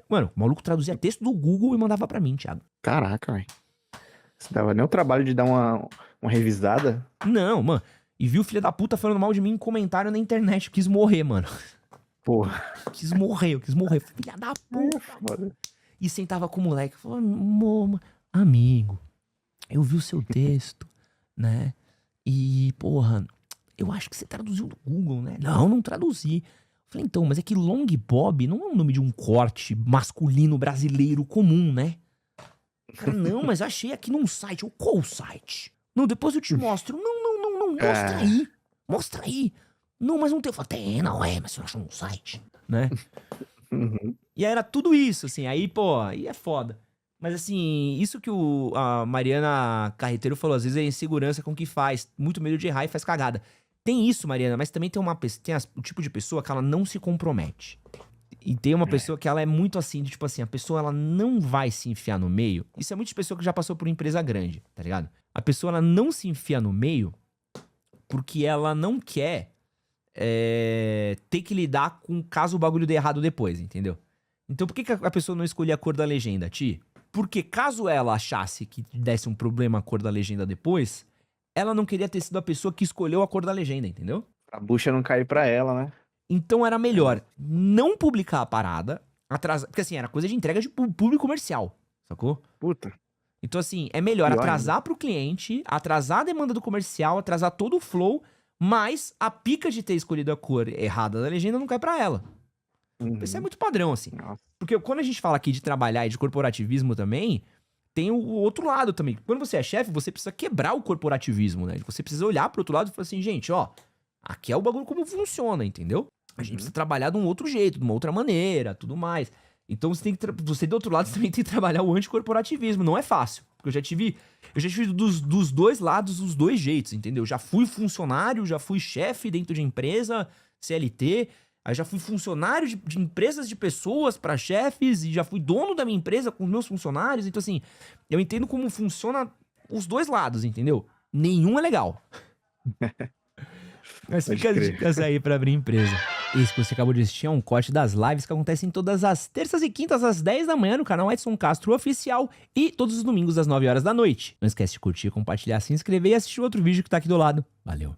Mano, o maluco traduzia texto do Google e mandava pra mim, Thiago. Caraca, velho. Você dava nem o trabalho de dar uma revisada? Não, mano. E viu o filho da puta falando mal de mim em comentário na internet. Quis morrer, mano. Porra. Quis morrer. Filha da puta. Foda. E sentava com o moleque. Falou, amigo, eu vi o seu texto, né? E, porra, eu acho que você traduziu do Google, né? Não traduzi. Falei, então, mas é que Long Bob não é o nome de um corte masculino brasileiro comum, né? Cara, não, mas eu achei aqui num site. Qual site? Não, depois eu te mostro. Não, mostra aí. Não, mas não tem. Eu falei, mas você achou num site, né? E aí era tudo isso, assim, aí, pô, aí é foda. Mas assim, isso que a Mariana Carreteiro falou, às vezes é insegurança com o que faz, muito medo de errar e faz cagada. Tem isso, Mariana, mas também tem o tipo de pessoa que ela não se compromete. E tem uma pessoa que ela é muito assim, tipo assim, a pessoa ela não vai se enfiar no meio. Isso é muito de pessoa que já passou por uma empresa grande, tá ligado? A pessoa ela não se enfia no meio porque ela não quer ter que lidar com caso o bagulho dê errado depois, entendeu? Então por que a pessoa não escolhia a cor da legenda, Ti? Porque caso ela achasse que desse um problema a cor da legenda depois, ela não queria ter sido a pessoa que escolheu a cor da legenda, entendeu? A bucha não cair pra ela, né? Então era melhor não publicar a parada, atrasar, porque assim, era coisa de entrega de público comercial, sacou? Puta. Então assim, é melhor atrasar pro cliente, atrasar a demanda do comercial, atrasar todo o flow, mas a pica de ter escolhido a cor errada da legenda não cai pra ela. Isso é muito padrão, assim. Nossa. Porque quando a gente fala aqui de trabalhar e de corporativismo também, tem o outro lado também. Quando você é chefe, você precisa quebrar o corporativismo, né? Você precisa olhar pro outro lado e falar assim, gente, ó, aqui é o bagulho como funciona, entendeu? A gente precisa trabalhar de um outro jeito, de uma outra maneira, tudo mais. Então você do outro lado você também tem que trabalhar o anticorporativismo. Não é fácil. Porque eu já tive dos dois lados os dois jeitos, entendeu? Já fui funcionário, já fui chefe dentro de empresa, CLT, aí já fui funcionário de empresas de pessoas para chefes e já fui dono da minha empresa com meus funcionários. Então assim, eu entendo como funciona os dois lados, entendeu? Nenhum é legal. Mas fica as dicas aí pra abrir empresa. Esse que você acabou de assistir é um corte das lives que acontecem todas as terças e quintas às 10 da manhã no canal Edson Castro Oficial e todos os domingos às 9 horas da noite. Não esquece de curtir, compartilhar, se inscrever e assistir o outro vídeo que tá aqui do lado. Valeu!